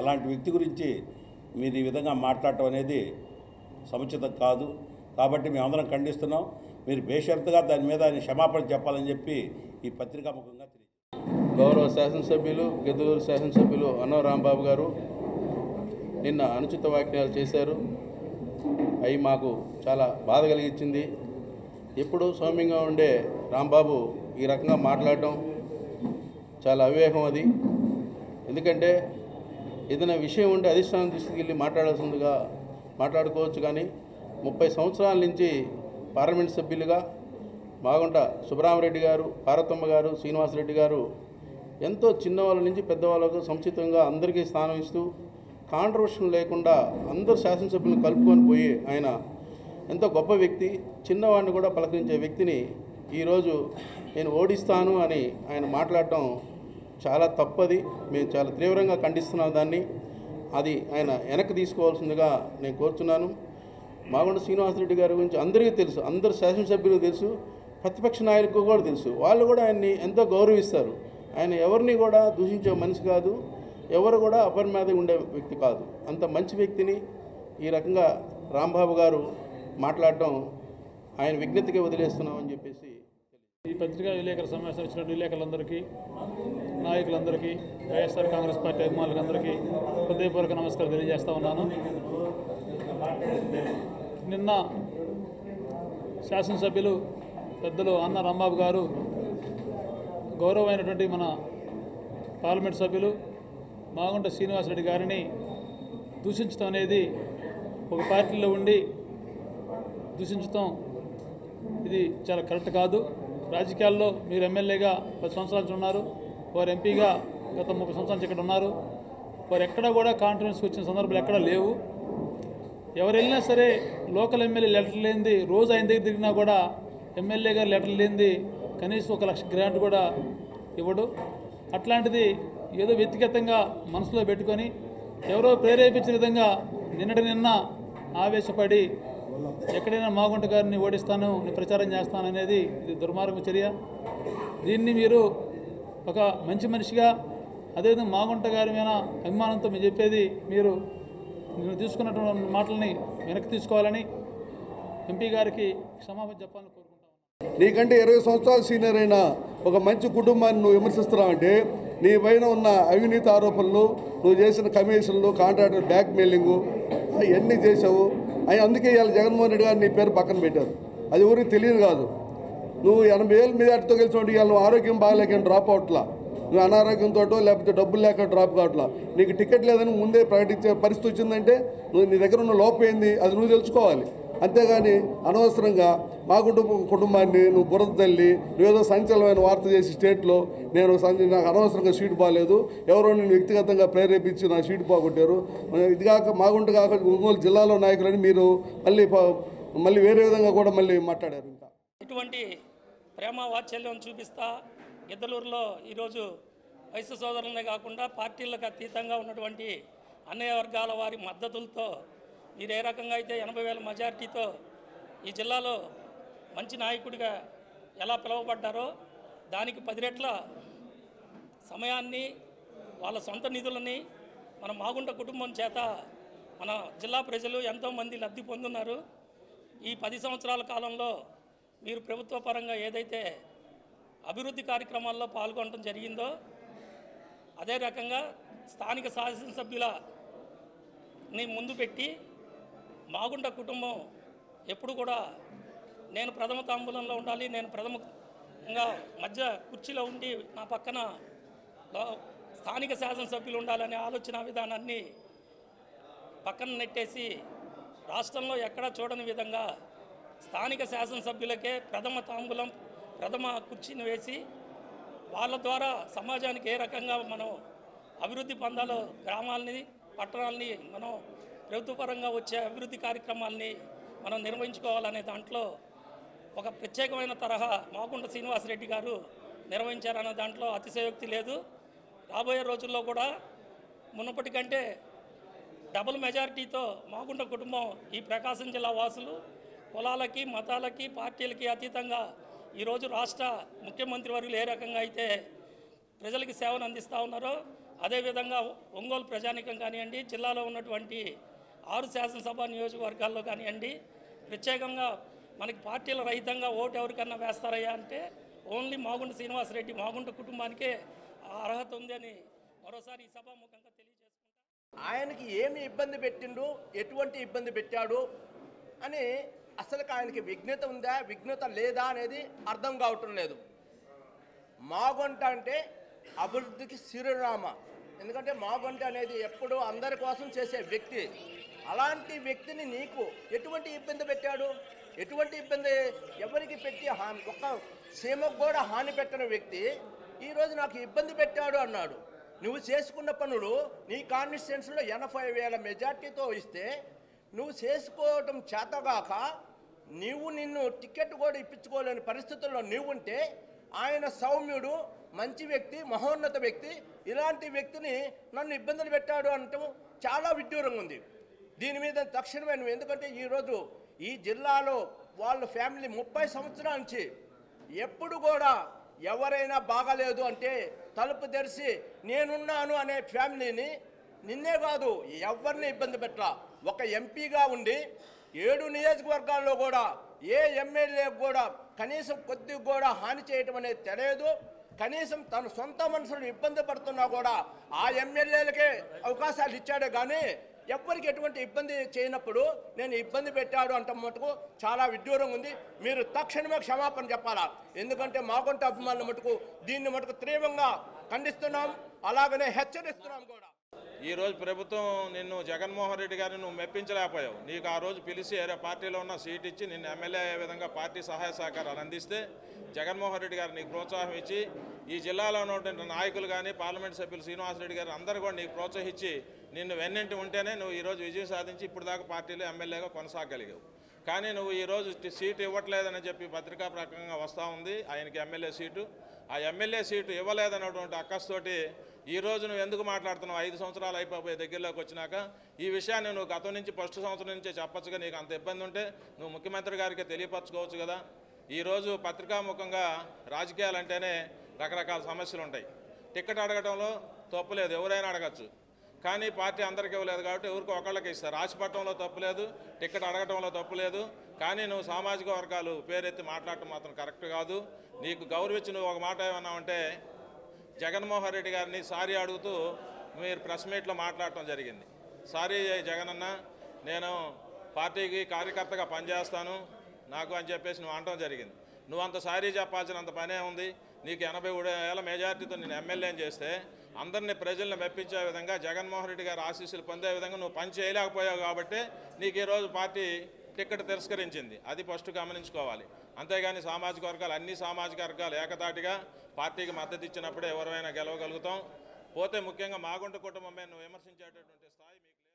అలాంటి వ్యక్తి గురించి మీరు ఈ విధంగా మాట్లాడటం అనేది సముచితం కాదు. కాబట్టి మేమందరం ఖండిస్తున్నాం. మీరు బేషరతుగా దాని మీద ఆయన క్షమాపణ చెప్పాలని చెప్పి ఈ పత్రికాముఖంగా గౌరవ శాసనసభ్యులు గిద్దలూరు శాసనసభ్యులు అన్నా రాంబాబు గారు నిన్న అనుచిత వ్యాఖ్యలు చేశారు. అవి మాకు చాలా బాధ కలిగించింది. ఎప్పుడు సౌమ్యంగా ఉండే రాంబాబు ఈ రకంగా మాట్లాడటం చాలా అవివేకం అది. ఎందుకంటే ఏదైనా విషయం ఉంటే అధిష్టానం తీసుకెళ్ళి మాట్లాడాల్సిందిగా మాట్లాడుకోవచ్చు. కానీ 30 సంవత్సరాల నుంచి పార్లమెంట్ సభ్యులుగా మాగుంట సుబ్బరామరెడ్డి గారు, పార్వతమ్మ గారు, శ్రీనివాసరెడ్డి గారు ఎంతో చిన్నవాళ్ళ నుంచి పెద్దవాళ్ళకు సముచితంగా అందరికీ స్థానం ఇస్తూ కాంట్రవర్షన్ లేకుండా అందరు శాసనసభ్యులను కలుపుకొని పోయి ఆయన ఎంతో గొప్ప వ్యక్తి. చిన్నవాడిని కూడా పలకరించే వ్యక్తిని ఈరోజు నేను ఓడిస్తాను అని ఆయన మాట్లాడటం చాలా తప్పది. మేము చాలా తీవ్రంగా ఖండిస్తున్నాం దాన్ని. అది ఆయన వెనక్కి తీసుకోవాల్సిందిగా నేను కోరుతున్నాను. మాగుంట శ్రీనివాసరెడ్డి గారి గురించి అందరికీ తెలుసు, అందరు శాసనసభ్యులకు తెలుసు, ప్రతిపక్ష నాయకులకు కూడా తెలుసు. వాళ్ళు కూడా ఆయన్ని ఎంతో గౌరవిస్తారు. ఆయన ఎవరిని కూడా దూషించే మనిషి కాదు, ఎవరు కూడా అపరిమేద ఉండే వ్యక్తి కాదు. అంత మంచి వ్యక్తిని ఈ రకంగా రాంబాబు గారు మాట్లాడటం ఆయన విజ్ఞతగా వదిలేస్తున్నామని చెప్పేసి ఈ పత్రికా విలేకరుల సమావేశం వచ్చిన విలేకరులందరికీ, నాయకులందరికీ, వైఎస్ఆర్ కాంగ్రెస్ పార్టీ అభిమానులందరికీ హృదయపూర్వక నమస్కారం తెలియజేస్తా ఉన్నాను. నిన్న శాసనసభ్యులు పెద్దలు అన్న రాంబాబు గారు గౌరవమైనటువంటి మన పార్లమెంట్ సభ్యులు మాగుంట శ్రీనివాసరెడ్డి గారిని దూషించడం అనేది ఒక పార్టీలో ఉండి దూషించడం ఇది చాలా కరెక్ట్ కాదు. రాజకీయాల్లో మీరు ఎమ్మెల్యేగా 10 సంవత్సరాల నుంచి ఉన్నారు, వారు ఎంపీగా గత 30 సంవత్సరాల నుంచి ఇక్కడ ఉన్నారు. వారు ఎక్కడా కూడా కాన్ఫరెన్స్కి వచ్చిన సందర్భాలు ఎక్కడా లేవు. ఎవరు వెళ్ళినా సరే లోకల్ ఎమ్మెల్యే లెటర్ లేనిది, రోజు ఆయన దగ్గర తిరిగినా కూడా ఎమ్మెల్యే గారు లెటర్ లేనిది కనీసం 1 లక్ష గ్రాంట్ కూడా ఇవ్వడు. అట్లాంటిది ఏదో వ్యక్తిగతంగా మనసులో పెట్టుకొని ఎవరో ప్రేరేపించిన విధంగా నిన్న ఆవేశపడి ఎక్కడైనా మాగుంట గారిని ఓడిస్తాను, నేను ప్రచారం చేస్తాను అనేది ఇది దుర్మార్గ చర్య. దీన్ని మీరు ఒక మంచి మనిషిగా, అదేవిధంగా మాగుంట గారి మీద అభిమానంతో మీరు చెప్పేది మీరు తీసుకున్నటువంటి మాటలని వెనక్కి తీసుకోవాలని ఎంపీ గారికి క్షమాపణ చెప్పాలని కోరుకుంటాను. నీకంటే 20 సంవత్సరాలు సీనియర్ అయిన ఒక మంచి కుటుంబాన్ని నువ్వు విమర్శిస్తున్నావంటే నీ పైన ఉన్న అవినీతి ఆరోపణలు, నువ్వు చేసిన కమిషన్లు, కాంట్రాక్టర్ బ్యాక్ మెయిలింగు అవన్నీ చేసావు. అందుకే ఇవాళ జగన్మోహన్ రెడ్డి గారు నీ పేరు పక్కన పెట్టారు. అది ఊరికి తెలియదు కాదు. నువ్వు 80,000 మెజార్టీతో గెలిచినట్టు ఇవాళ నువ్వు ఆరోగ్యం బాగాలేక డ్రాప్ అవట్లా, నువ్వు అనారోగ్యంతో లేకపోతే డబ్బులు లేక డ్రాప్ కావట్లా, నీకు టికెట్ లేదని ముందే ప్రకటించే పరిస్థితి వచ్చిందంటే నువ్వు నీ దగ్గర ఉన్న లోపం ఏంది అది నువ్వు తెలుసుకోవాలి. అంతేగాని అనవసరంగా మా కుటుంబాన్ని నువ్వు బురద తల్లి నువ్వేదో సంచలనమైన వార్త చేసి స్టేట్లో నాకు అనవసరంగా సీటు బాగాలేదు, ఎవరో నేను వ్యక్తిగతంగా ప్రేరేపించి నా సీటు పోగొట్టారు, ఇది కాక మాగుంట కాక ఒంగోలు జిల్లాలో నాయకులని మీరు మళ్ళీ వేరే విధంగా కూడా మళ్ళీ మాట్లాడారు. ఇంకా ఇటువంటి ప్రేమ వాత్సల్యం చూపిస్తా గిద్దలూరులో ఈరోజు వయసు సోదరులనే కాకుండా పార్టీలకు అతీతంగా ఉన్నటువంటి అన్నయ్య వర్గాల వారి మద్దతులతో మీరు ఏ రకంగా అయితే 80,000 మెజార్టీతో ఈ జిల్లాలో మంచి నాయకుడిగా ఎలా పిలువబడ్డారో దానికి 10 రెట్ల సమయాన్ని, వాళ్ళ సొంత నిధులని మన మాగుంట కుటుంబం చేత మన జిల్లా ప్రజలు ఎంతోమంది లబ్ధి పొందున్నారు. ఈ 10 సంవత్సరాల కాలంలో మీరు ప్రభుత్వ పరంగా ఏదైతే అభివృద్ధి కార్యక్రమాల్లో పాల్గొనడం జరిగిందో అదే రకంగా స్థానిక శాసనసభ్యులని ముందు పెట్టి మాగుంట కుటుంబం ఎప్పుడు కూడా నేను ప్రథమ తాంబూలంలో ఉండాలి, నేను ప్రథమంగా మధ్య కుర్చీలో ఉండి నా పక్కన స్థానిక శాసనసభ్యులు ఉండాలనే ఆలోచన విధానాన్ని పక్కన నెట్టేసి రాష్ట్రంలో ఎక్కడా చూడని విధంగా స్థానిక శాసనసభ్యులకే ప్రథమ తాంబూలం, ప్రథమ కుర్చీని వేసి వాళ్ళ ద్వారా సమాజానికి ఏ రకంగా మనం అభివృద్ధి పొందాలో, గ్రామాలని, పట్టణాలని మనం ప్రభుత్వపరంగా వచ్చే అభివృద్ధి కార్యక్రమాలని మనం నిర్వహించుకోవాలనే దాంట్లో ఒక ప్రత్యేకమైన తరహా మాగుంట శ్రీనివాసరెడ్డి గారు నిర్వహించారన్న దాంట్లో అతిశయోక్తి లేదు. రాబోయే రోజుల్లో కూడా మునుపటి కంటే డబుల్ మెజారిటీతో మాగుంట కుటుంబం ఈ ప్రకాశం జిల్లా వాసులు కులాలకి, మతాలకి, పార్టీలకి అతీతంగా ఈరోజు రాష్ట్ర ముఖ్యమంత్రి వర్యులు ఏ రకంగా అయితే ప్రజలకి సేవను అందిస్తూ ఉన్నారో అదేవిధంగా ఒంగోలు ప్రజానీకం కానివ్వండి, జిల్లాలో ఉన్నటువంటి 6 శాసనసభ నియోజకవర్గాల్లో కానివ్వండి, ప్రత్యేకంగా మనకి పార్టీల రహితంగా ఓటు ఎవరికన్నా వేస్తారయ్యా అంటే ఓన్లీ మాగుంట శ్రీనివాసరెడ్డి మాగుంట కుటుంబానికే అర్హత ఉంది అని మరోసారి ఈ సభాముఖంగా తెలియజేసుకుంటా. ఆయనకి ఏమి ఇబ్బంది పెట్టిండు, ఎటువంటి ఇబ్బంది పెట్టాడు అని అసలు ఆయనకి విఘ్నత ఉందా, విఘ్నత లేదా అనేది అర్థం కావటం లేదు. మాగుంట అంటే అభివృద్ధికి చిరునామ. ఎందుకంటే మాగుంట అనేది ఎప్పుడు అందరి కోసం చేసే వ్యక్తి. అలాంటి వ్యక్తిని నీకు ఎటువంటి ఇబ్బంది పెట్టాడు, ఎటువంటి ఇబ్బంది ఎవరికి పెట్టి ఒక్క సీమకు కూడా హాని పెట్టని వ్యక్తి ఈరోజు నాకు ఇబ్బంది పెట్టాడు అన్నాడు. నువ్వు చేసుకున్న పనులు నీ కాన్స్టిట్యున్సీలో 80,000 మెజార్టీతో ఇస్తే నువ్వు చేసుకోవటం చేతగాక నిన్ను టికెట్ కూడా ఇప్పించుకోలేని పరిస్థితుల్లో నువ్వు ఉంటే ఆయన సౌమ్యుడు, మంచి వ్యక్తి, మహోన్నత వ్యక్తి, ఇలాంటి వ్యక్తిని నన్ను ఇబ్బందులు పెట్టాడు అనటం చాలా విడ్డూరంగా ఉంది. దీని మీద తక్షణమే నువ్వు, ఎందుకంటే ఈరోజు ఈ జిల్లాలో వాళ్ళ ఫ్యామిలీ 30 సంవత్సరాల నుంచి ఎప్పుడు కూడా ఎవరైనా బాగాలేదు అంటే తలుపు తెరిచి నేనున్నాను అనే ఫ్యామిలీని నిన్నే కాదు ఎవరిని ఇబ్బంది పెట్టలా. ఒక ఎంపీగా ఉండి 7 నియోజకవర్గాల్లో కూడా ఏ ఎమ్మెల్యేకి కూడా కనీసం కొద్దిగా కూడా హాని చేయటం అనేది తెలియదు. కనీసం తన సొంత మనుషులు ఇబ్బంది పడుతున్నా కూడా ఆ ఎమ్మెల్యేలకే అవకాశాలు ఇచ్చాడే కానీ ఎవ్వరికి ఎటువంటి ఇబ్బంది చేయనప్పుడు నేను ఇబ్బంది పెట్టాడు అంట మటుకు చాలా విడ్డూరంగా ఉంది. మీరు తక్షణమే క్షమాపణ చెప్పాలా. ఎందుకంటే మాగుంట అభిమానుల మటుకు దీన్ని మటుకు తీవ్రంగా ఖండిస్తున్నాం, అలాగనే హెచ్చరిస్తున్నాం కూడా. ఈరోజు ప్రభుత్వం నిన్ను జగన్మోహన్ రెడ్డి గారిని నువ్వు మెప్పించలేకపోయావు. నీకు ఆ రోజు పిలిచి ఏరే పార్టీలో ఉన్న సీట్ ఇచ్చి నిన్ను ఎమ్మెల్యే అయ్యే విధంగా పార్టీ సహాయ సహకారాలు అందిస్తే జగన్మోహన్ రెడ్డి గారు నీకు ప్రోత్సాహం ఇచ్చి ఈ జిల్లాలో ఉన్నటువంటి నాయకులు కానీ పార్లమెంట్ సభ్యులు శ్రీనివాసరెడ్డి గారు అందరూ కూడా నీకు ప్రోత్సహించి నిన్ను వెన్నింటి ఉంటేనే నువ్వు ఈరోజు విజయం సాధించి ఇప్పుడు దాకా పార్టీలో ఎమ్మెల్యేగా కొనసాగలిగావు. కానీ నువ్వు ఈరోజు సీటు ఇవ్వట్లేదని చెప్పి పత్రికా ప్రకంగా వస్తూ ఉంది ఆయనకి ఎమ్మెల్యే సీటు. ఆ ఎమ్మెల్యే సీటు ఇవ్వలేదన్నటువంటి అక్కస్తోటి ఈరోజు నువ్వు ఎందుకు మాట్లాడుతున్నావు? 5 సంవత్సరాలు అయిపోయే దగ్గరలోకి వచ్చినాక ఈ విషయాన్ని నువ్వు గతం నుంచి ఫస్ట్ సంవత్సరం నుంచే చెప్పచ్చుగా. నీకు అంత ఇబ్బంది ఉంటే నువ్వు ముఖ్యమంత్రి గారికి తెలియపరచుకోవచ్చు కదా. ఈరోజు పత్రికాముఖంగా రాజకీయాలంటేనే రకరకాల సమస్యలు ఉంటాయి. టికెట్ అడగడంలో తప్పులేదు, ఎవరైనా అడగచ్చు. కానీ పార్టీ అందరికీ ఇవ్వలేదు కాబట్టి ఎవరికి ఒకళ్ళకి ఇస్తారు. రాసిపట్టడంలో తప్పులేదు, టికెట్ అడగటంలో తప్పులేదు. కానీ నువ్వు సామాజిక వర్గాలు పేరెత్తి మాట్లాడటం మాత్రం కరెక్ట్ కాదు. నీకు గౌరవించి నువ్వు ఒక మాట ఏమన్నావంటే జగన్మోహన్ రెడ్డి గారిని సారీ అడుగుతూ మీరు ప్రెస్ మీట్లో మాట్లాడటం జరిగింది. సారీ జగనన్న, నేను పార్టీకి కార్యకర్తగా పనిచేస్తాను నాకు అని చెప్పేసి నువ్వు అనడం జరిగింది. నువ్వు అంత సారీ చెప్పాల్సినంత పనే ఉంది. నీకు 83,000 మెజార్టీతో నేను ఎమ్మెల్యేని చేస్తే అందరినీ ప్రజల్ని మెప్పించే విధంగా జగన్మోహన్ రెడ్డి గారి ఆశీస్సులు పొందే విధంగా నువ్వు పని చేయలేకపోయావు కాబట్టి నీకు ఈరోజు పార్టీ టికెట్ తిరస్కరించింది. అది ఫస్ట్ గమనించుకోవాలి. అంతేగాని సామాజిక వర్గాలు అన్ని సామాజిక వర్గాలు ఏకతాటిగా పార్టీకి మద్దతు ఇచ్చినప్పుడే ఎవరైనా గెలవగలుగుతాం. పోతే ముఖ్యంగా మాగుంట కుటుంబమే నువ్వు విమర్శించేటటువంటి స్థాయి మీకు లేదు.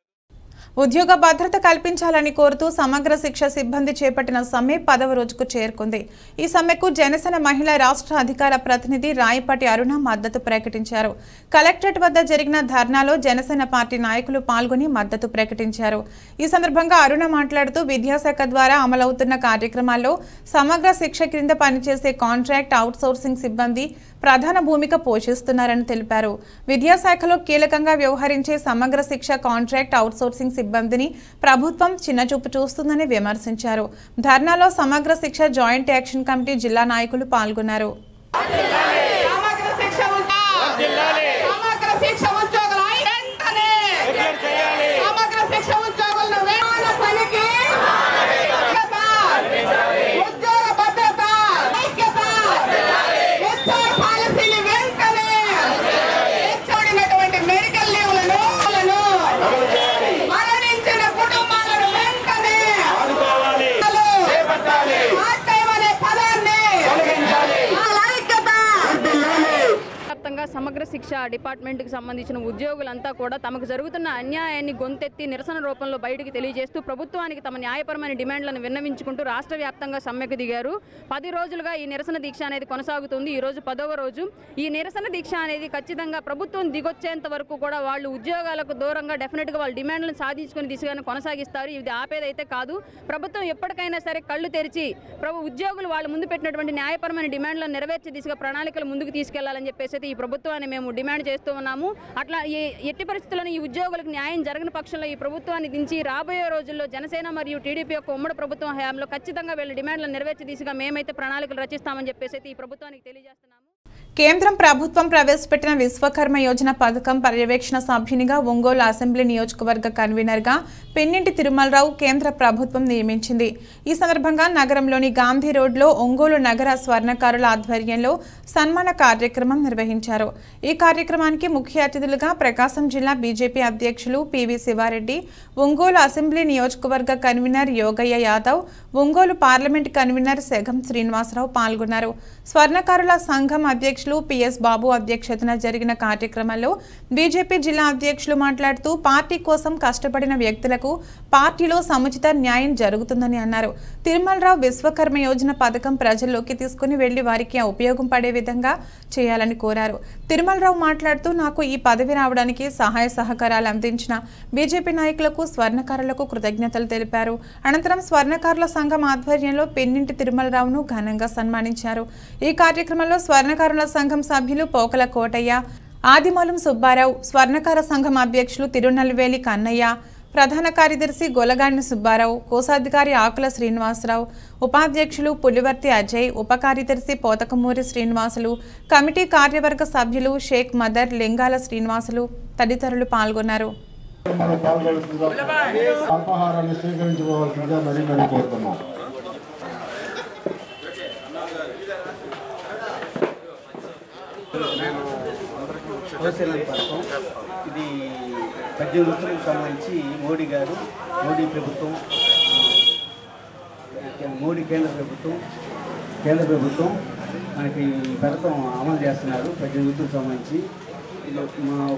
ఉద్యోగ భద్రత కల్పించాలని కోరుతూ సమగ్ర శిక్ష సిబ్బంది చేపట్టిన సమ్మె 10వ రోజుకు చేరుకుంది. ఈ సమ్మెకు జనసేన మహిళా రాష్ట్ర అధికార ప్రతినిధి రాయపాటి అరుణ మద్దతు ప్రకటించారు. కలెక్టరేట్ వద్ద జరిగిన ధర్నాలో జనసేన పార్టీ నాయకులు పాల్గొని మద్దతు ప్రకటించారు. ఈ సందర్భంగా అరుణ మాట్లాడుతూ విద్యాశాఖ ద్వారా అమలవుతున్న కార్యక్రమాల్లో సమగ్ర శిక్ష క్రింద పనిచేసే కాంట్రాక్ట్ అవుట్సోర్సింగ్ సిబ్బంది ప్రధాన భూమిక పోషిస్తున్నారని తెలిపారు. విద్యాశాఖలో కీలకంగా వ్యవహరించే సమగ్ర శిక్ష కాంట్రాక్ట్ అవుట్సోర్సింగ్ సిబ్బందిని ప్రభుత్వం చిన్నచూపు చూస్తుందని విమర్శించారు. ధర్నాలో సమగ్ర శిక్ష జాయింట్ యాక్షన్ కమిటీ జిల్లా నాయకులు పాల్గొన్నారు. సమగ్ర శిక్ష డిపార్ట్మెంట్కి సంబంధించిన ఉద్యోగులంతా కూడా తమకు జరుగుతున్న అన్యాయాన్ని గొంతెత్తి నిరసన రూపంలో బయటికి తెలియజేస్తూ ప్రభుత్వానికి తమ న్యాయపరమైన డిమాండ్లను విన్నవించుకుంటూ రాష్ట్ర వ్యాప్తంగా సమ్మెకు దిగారు. 10 రోజులుగా ఈ నిరసన దీక్ష అనేది కొనసాగుతుంది. ఈరోజు 10వ రోజు. ఈ నిరసన దీక్ష అనేది ఖచ్చితంగా ప్రభుత్వం దిగొచ్చేంత వరకు కూడా వాళ్ళు ఉద్యోగాలకు దూరంగా డెఫినెట్గా వాళ్ళ డిమాండ్లను సాధించుకుని దిశగానే కొనసాగిస్తారు. ఇది ఆపేదైతే కాదు. ప్రభుత్వం ఎప్పటికైనా సరే కళ్ళు తెరిచి ఉద్యోగులు వాళ్ళ ముందు పెట్టినటువంటి న్యాయపరమైన డిమాండ్లను నెరవేర్చే దిశగా ప్రణాళికలు ముందుకు తీసుకెళ్లాలని చెప్పేసి ఈ ప్రభుత్వాన్ని మేము డిమాండ్ చేస్తూ ఉన్నాము. అట్లా ఎట్టి పరిస్థితుల్లోనూ ఈ ఉద్యోగులకు న్యాయం జరగని పక్షంలో ఈ ప్రభుత్వాన్ని దించి రాబోయే రోజుల్లో జనసేన మరియు టీడీపీ యొక్క ఉమ్మడి ప్రభుత్వం హయాంలో ఖచ్చితంగా వీళ్ళ డిమాండ్లను నెరవేర్చే దిశగా మేమైతే ప్రణాళికలు రచిస్తామని చెప్పేసి ఈ ప్రభుత్వానికి తెలియజేస్తున్నాము. కేంద్రం ప్రభుత్వం ప్రవేశపెట్టిన విశ్వకర్మ యోజన పథకం పర్యవేక్షణ సభ్యునిగా ఒంగోలు అసెంబ్లీ నియోజకవర్గ కన్వీనర్గా పిన్నింటి తిరుమలరావు కేంద్ర ప్రభుత్వం నియమించింది. ఈ సందర్భంగా నగరంలోని గాంధీ రోడ్లో ఒంగోలు నగర స్వర్ణకారుల ఆధ్వర్యంలో సన్మాన కార్యక్రమం నిర్వహించారు. ఈ కార్యక్రమానికి ముఖ్య అతిథులుగా ప్రకాశం జిల్లా బీజేపీ అధ్యక్షులు పివి శివారెడ్డి, ఒంగోలు అసెంబ్లీ నియోజకవర్గ convener Yogayya Yadav, Ongole parliament convener Segam Srinivasarao పాల్గొన్నారు. స్వర్ణకారుల సంఘం అధ్యక్షులు అధ్యక్షులు పిఎస్ బాబు అధ్యక్షతన జరిగిన కార్యక్రమంలో బీజేపీ జిల్లా అధ్యక్షులు మాట్లాడుతూ పార్టీ కోసం కష్టపడిన వ్యక్తులకు పార్టీలో సముచిత న్యాయం జరుగుతుందని అన్నారు. తిరుమలరావు విశ్వకర్మ యోజన పథకం ప్రజల్లోకి తీసుకుని వెళ్లి వారికి ఉపయోగం పడే విధంగా చేయాలని కోరారు. తిరుమలరావు మాట్లాడుతూ నాకు ఈ పదవి రావడానికి సహాయ సహకారాలు అందించిన బీజేపీ నాయకులకు స్వర్ణకారులకు కృతజ్ఞతలు తెలిపారు. అనంతరం స్వర్ణకారుల సంఘం ఆధ్వర్యంలో పెన్నింటి తిరుమలరావును ఘనంగా సన్మానించారు. ఈ కార్యక్రమంలో స్వర్ణకారుల సంఘం సభ్యులు పోకల కోటయ్య, ఆదిమూలం సుబ్బారావు, స్వర్ణకార సంఘం అధ్యక్షులు తిరునల్వేలి కన్నయ్య, ప్రధాన కార్యదర్శి గొలగాని సుబ్బారావు, కోశాధికారి ఆకుల శ్రీనివాసరావు, ఉపాధ్యక్షులు పులివర్తి అజయ్, ఉప కార్యదర్శి పోతకమూరి శ్రీనివాసులు, కమిటీ కార్యవర్గ సభ్యులు షేక్ మదర్, లింగాల శ్రీనివాసులు తదితరులు పాల్గొన్నారు. అల్పాహారాన్ని స్వీకరించుకోవాల్సిందిగా మరీ కోరుతున్నాం. ఇది 18 వృత్తులకు సంబంధించి మోడీ ప్రభుత్వం, కేంద్ర ప్రభుత్వం మనకి ఈ పథకం అమలు చేస్తున్నారు. 18 వృత్తులకు సంబంధించి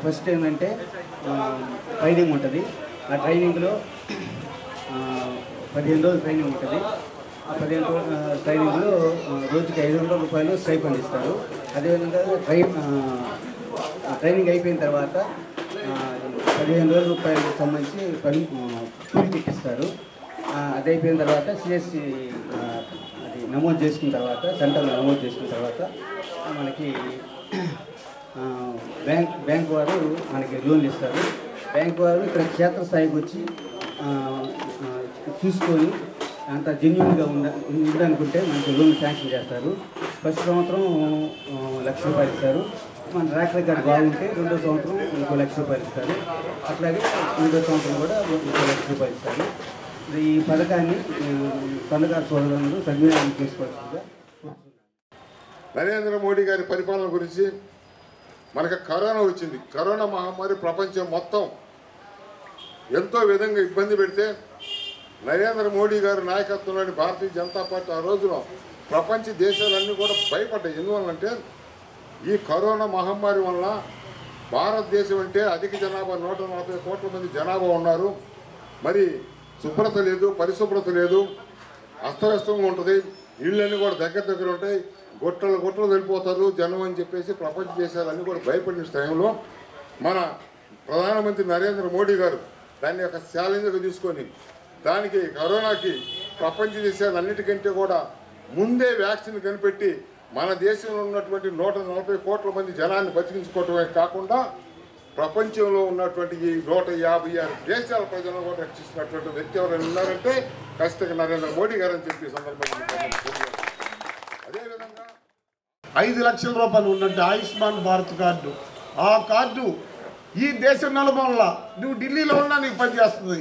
ఫస్ట్ ఏంటంటే ట్రైనింగ్ ఉంటుంది. ఆ ట్రైనింగ్లో 15 రోజులు ట్రైనింగ్ ఉంటుంది. ఆ 15 రోజుల ట్రైనింగ్లో రోజుకి 500 రూపాయలు స్టైపెండ్ ఇస్తారు. అదేవిధంగా ట్రైనింగ్ అయిపోయిన తర్వాత 15,000 రూపాయలకు సంబంధించి కూలి ఇస్తారు. అది అయిపోయిన తర్వాత సిఎస్సి అది నమోదు చేసుకున్న తర్వాత, సెంటర్లో నమోదు చేసుకున్న తర్వాత మనకి బ్యాంక్ వారు మనకి లోన్లు ఇస్తారు. బ్యాంక్ వారు ఇక్కడ క్షేత్రస్థాయికి వచ్చి చూసుకొని అంత జెన్యూన్గా ఉందనుకుంటే మనకి లోన్ శాంక్షన్ చేస్తారు. ఫస్ట్ సంవత్సరం 1,00,000 రూపాయలు ఇస్తారు. మన ట్రాక్ రికార్డ్ బాగుంటే 2వ సంవత్సరం 1,00,000 రూపాయలు ఇస్తారు. అట్లాగే 3వ సంవత్సరం కూడా 1,00,000 రూపాయలు ఇస్తారు. ఈ పథకాన్ని సన్నకారు సోదరులందరూ సద్వినియోగం చేసుకోవాల్సిందిగా. నరేంద్ర మోడీ గారి పరిపాలన గురించి మనకు కరోనా వచ్చింది. కరోనా మహమ్మారి ప్రపంచం మొత్తం ఎంతో విధంగా ఇబ్బంది పెడితే నరేంద్ర మోడీ గారి నాయకత్వంలోని భారతీయ జనతా పార్టీ ఆ రోజున ప్రపంచ దేశాలన్నీ కూడా భయపడ్డాయి. ఎందువల్లంటే ఈ కరోనా మహమ్మారి వల్ల భారతదేశం అంటే అధిక జనాభా 140 కోట్ల మంది జనాభా ఉన్నారు. మరి శుభ్రత లేదు, పరిశుభ్రత లేదు, అస్తవ్యస్తంగా ఉంటుంది. ఇళ్ళన్నీ కూడా దగ్గర ఉంటాయి. గుట్టలు వెళ్ళిపోతారు జనం అని చెప్పేసి ప్రపంచ దేశాలన్నీ కూడా భయపడిన టైంలో మన ప్రధానమంత్రి నరేంద్ర మోడీ గారు దాన్ని ఒక ఛాలెంజ్గా తీసుకొని దానికి కరోనాకి ప్రపంచ దేశాలన్నిటికంటే కూడా ముందే వ్యాక్సిన్ కనిపెట్టి మన దేశంలో ఉన్నటువంటి 140 కోట్ల మంది జనాన్ని బతికించుకోవటమే కాకుండా ప్రపంచంలో ఉన్నటువంటి ఈ 156 దేశాల ప్రజలను కూడా రక్షిస్తున్నటువంటి వ్యక్తి ఎవరైనా ఉన్నారంటే ఖచ్చితంగా నరేంద్ర మోడీ గారు అని చెప్పి సందర్భంగా అదేవిధంగా 5 లక్షల రూపాయలు ఉన్నట్టు ఆయుష్మాన్ భారత్ కార్డు, ఆ కార్డు ఈ దేశం నలుమూలలా నువ్వు ఢిల్లీలో ఉన్నా నీకు పనిచేస్తుంది,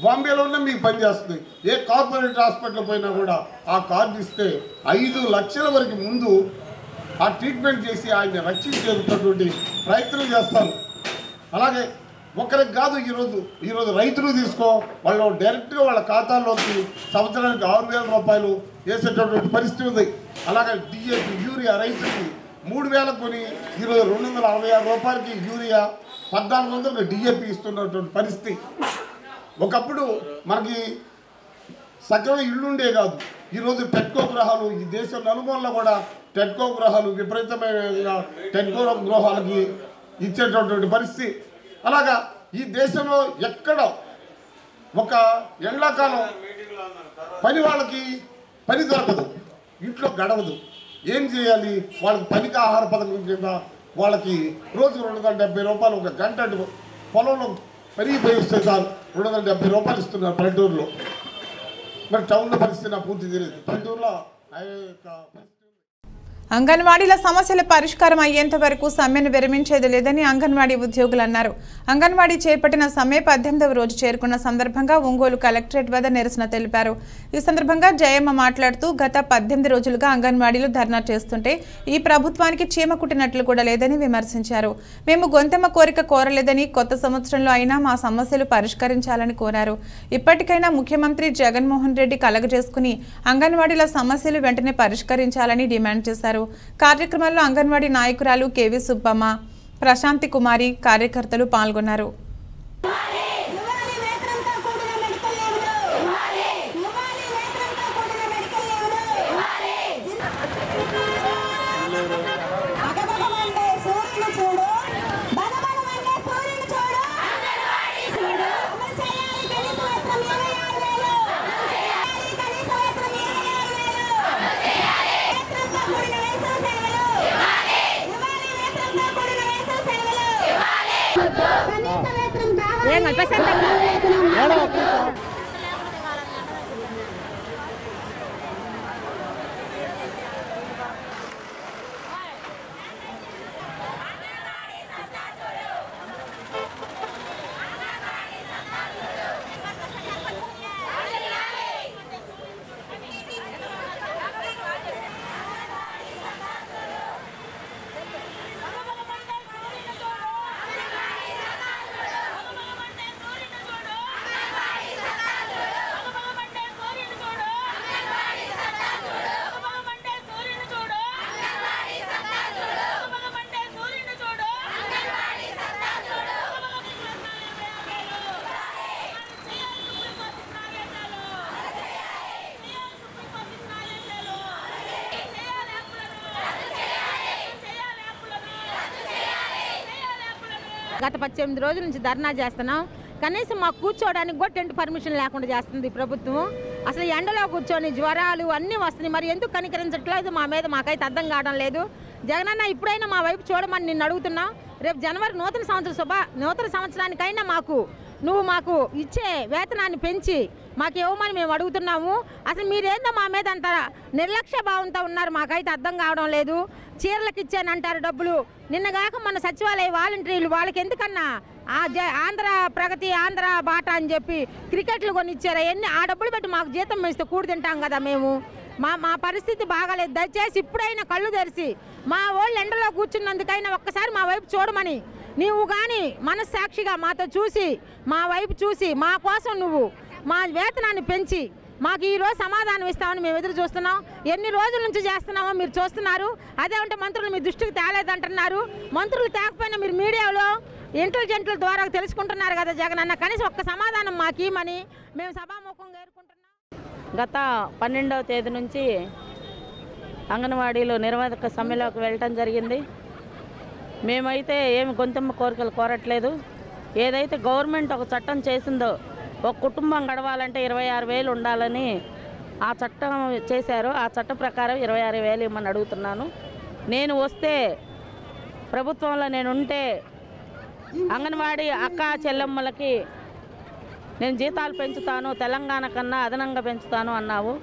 బాంబేలో ఉన్నా మీకు పనిచేస్తుంది. ఏ కార్పొరేట్ హాస్పిటల్ పోయినా కూడా ఆ కార్డు ఇస్తే 5 లక్షల వరకు ముందు ఆ ట్రీట్మెంట్ చేసి ఆయన రక్షించేటటువంటి ప్రయత్నం చేస్తారు. అలాగే ఒకరికి కాదు, ఈరోజు రైతులు తీసుకో, వాళ్ళు డైరెక్ట్గా వాళ్ళ ఖాతాల్లోకి సంవత్సరానికి 6,000 రూపాయలు వేసేటటువంటి పరిస్థితి ఉంది. అలాగే డిఏపి యూరియా రైతుకి 3,000 కొని ఈరోజు 266 రూపాయలకి యూరియా, 1,400 డిఏపి ఇస్తున్నటువంటి పరిస్థితి. ఒకప్పుడు మనకి సగం ఇళ్ళుండే కాదు, ఈరోజు టెట్కో గృహాలు ఈ దేశం నలుమూలలో కూడా టెట్కో గృహాలు విపరీతమైన టెట్కో గృహాలకి ఇచ్చేటటువంటి పరిస్థితి. అలాగా ఈ దేశంలో ఎక్కడ ఒక ఎండాకాలం పని వాళ్ళకి పని దొరకదు, ఇంట్లో గడవదు. ఏం చేయాలి? వాళ్ళకి పనికి ఆహార పథకం కింద వాళ్ళకి రోజుకు 270 రూపాయలు ఒక గంట పొలంలో పెరిగిపోయి వస్తే చాలు 270 రూపాయలు ఇస్తున్నారు పల్లెటూరులో. మరి టౌన్లో పరిస్థితి నాకు పూర్తి తెలియదు. పల్లెటూరులో అంగన్వాడీల సమస్యల పరిష్కారం అయ్యేంత వరకు సమ్మెను విరమించేది లేదని అంగన్వాడీ ఉద్యోగులు అన్నారు. అంగన్వాడీ చేపట్టిన సమ్మె 18వ రోజు చేరుకున్న సందర్భంగా ఒంగోలు కలెక్టరేట్ వద్ద నిరసన తెలిపారు. ఈ సందర్భంగా జయమ్మ మాట్లాడుతూ గత 18 రోజులుగా అంగన్వాడీలు ధర్నా చేస్తుంటే ఈ ప్రభుత్వానికి చీమ కుట్టినట్లు కూడా లేదని విమర్శించారు. మేము గొంతెమ్మ కోరిక కోరలేదని, కొత్త సంవత్సరంలో అయినా మా సమస్యలు పరిష్కరించాలని కోరారు. ఇప్పటికైనా ముఖ్యమంత్రి జగన్మోహన్ రెడ్డి కలగజేసుకుని అంగన్వాడీల సమస్యలు వెంటనే పరిష్కరించాలని డిమాండ్ చేశారు. అన్నారు. కార్యక్రమంలో అంగన్వాడీ నాయకురాలు కేవి సుబ్బమ్మ, ప్రశాంతి కుమారి, కార్యకర్తలు పాల్గొన్నారు. గత 18 రోజుల నుంచి ధర్నా చేస్తున్నాం. కనీసం మాకు కూర్చోవడానికి కూడా టెంట్ పర్మిషన్ లేకుండా చేస్తుంది ప్రభుత్వం. అసలు ఎండలో కూర్చొని జ్వరాలు అన్నీ వస్తున్నాయి. మరి ఎందుకు కనికరించట్లేదు మా మీద? మాకైతే అర్థం కావడం లేదు. జగనన్న ఇప్పుడైనా మా వైపు చూడమని నిన్ను అడుగుతున్నాం. రేపు జనవరి నూతన సంవత్సరానికైనా నువ్వు మాకు ఇచ్చే వేతనాన్ని పెంచి మాకు ఇవ్వమని మేము అడుగుతున్నాము. అసలు మీరేందో మా మీద అంత నిర్లక్ష్య భావంతో ఉన్నారు, మాకైతే అర్థం కావడం లేదు. చీరలకు ఇచ్చానంటారు డబ్బులు. నిన్నగాక మన సచివాలయ వాలంటీర్లు వాళ్ళకి ఎందుకన్నా ఆంధ్ర ప్రగతి, ఆంధ్ర బాట అని చెప్పి క్రికెట్లు కొని ఇచ్చారు. ఆ డబ్బులు పెట్టి మాకు జీతం వేస్తే కూడి తింటాం కదా మేము. మా పరిస్థితి బాగాలేదు. దయచేసి ఇప్పుడైనా కళ్ళు తెరిచి మా వాళ్ళు ఎండలో కూర్చున్నందుకైనా ఒక్కసారి మా వైపు చూడమని, నీవు కానీ మనస్సాక్షిగా మాతో చూసి మా వైపు చూసి మా కోసం నువ్వు మా వేతనాన్ని పెంచి మాకు ఈరోజు సమాధానం ఇస్తామని మేము ఎదురు చూస్తున్నాం. ఎన్ని రోజుల నుంచి చేస్తున్నామో మీరు చూస్తున్నారు. అదే ఉంటే మంత్రులు మీ దృష్టికి తేలేదంటున్నారు. మంత్రులు తేకపోయినా మీరు మీడియాలో ఇంటెలిజెంట్ల ద్వారా తెలుసుకుంటున్నారు కదా జగన్ అన్న. కనీసం ఒక్క సమాధానం మాకు ఇవ్వమని మేము సభాముఖంగా ఏరుకుంటున్నాం. గత 12వ తేదీ నుంచి అంగన్వాడీలో నిరవధిక సమ్మెలోకి వెళ్ళటం జరిగింది. మేమైతే ఏమి గొంతెమ్మ కోరికలు కోరట్లేదు. ఏదైతే గవర్నమెంట్ ఒక చట్టం చేసిందో, ఒక కుటుంబం గడవాలంటే 26,000 ఉండాలని ఆ చట్టం చేశారు. ఆ చట్టం ప్రకారం 26,000 ఇవ్వమని అడుగుతున్నాను. నేను వస్తే ప్రభుత్వంలో నేను ఉంటే అంగన్వాడీ అక్క చెల్లెమ్మలకి నేను జీతాలు పెంచుతాను, తెలంగాణ కన్నా అదనంగా పెంచుతాను అన్నావు.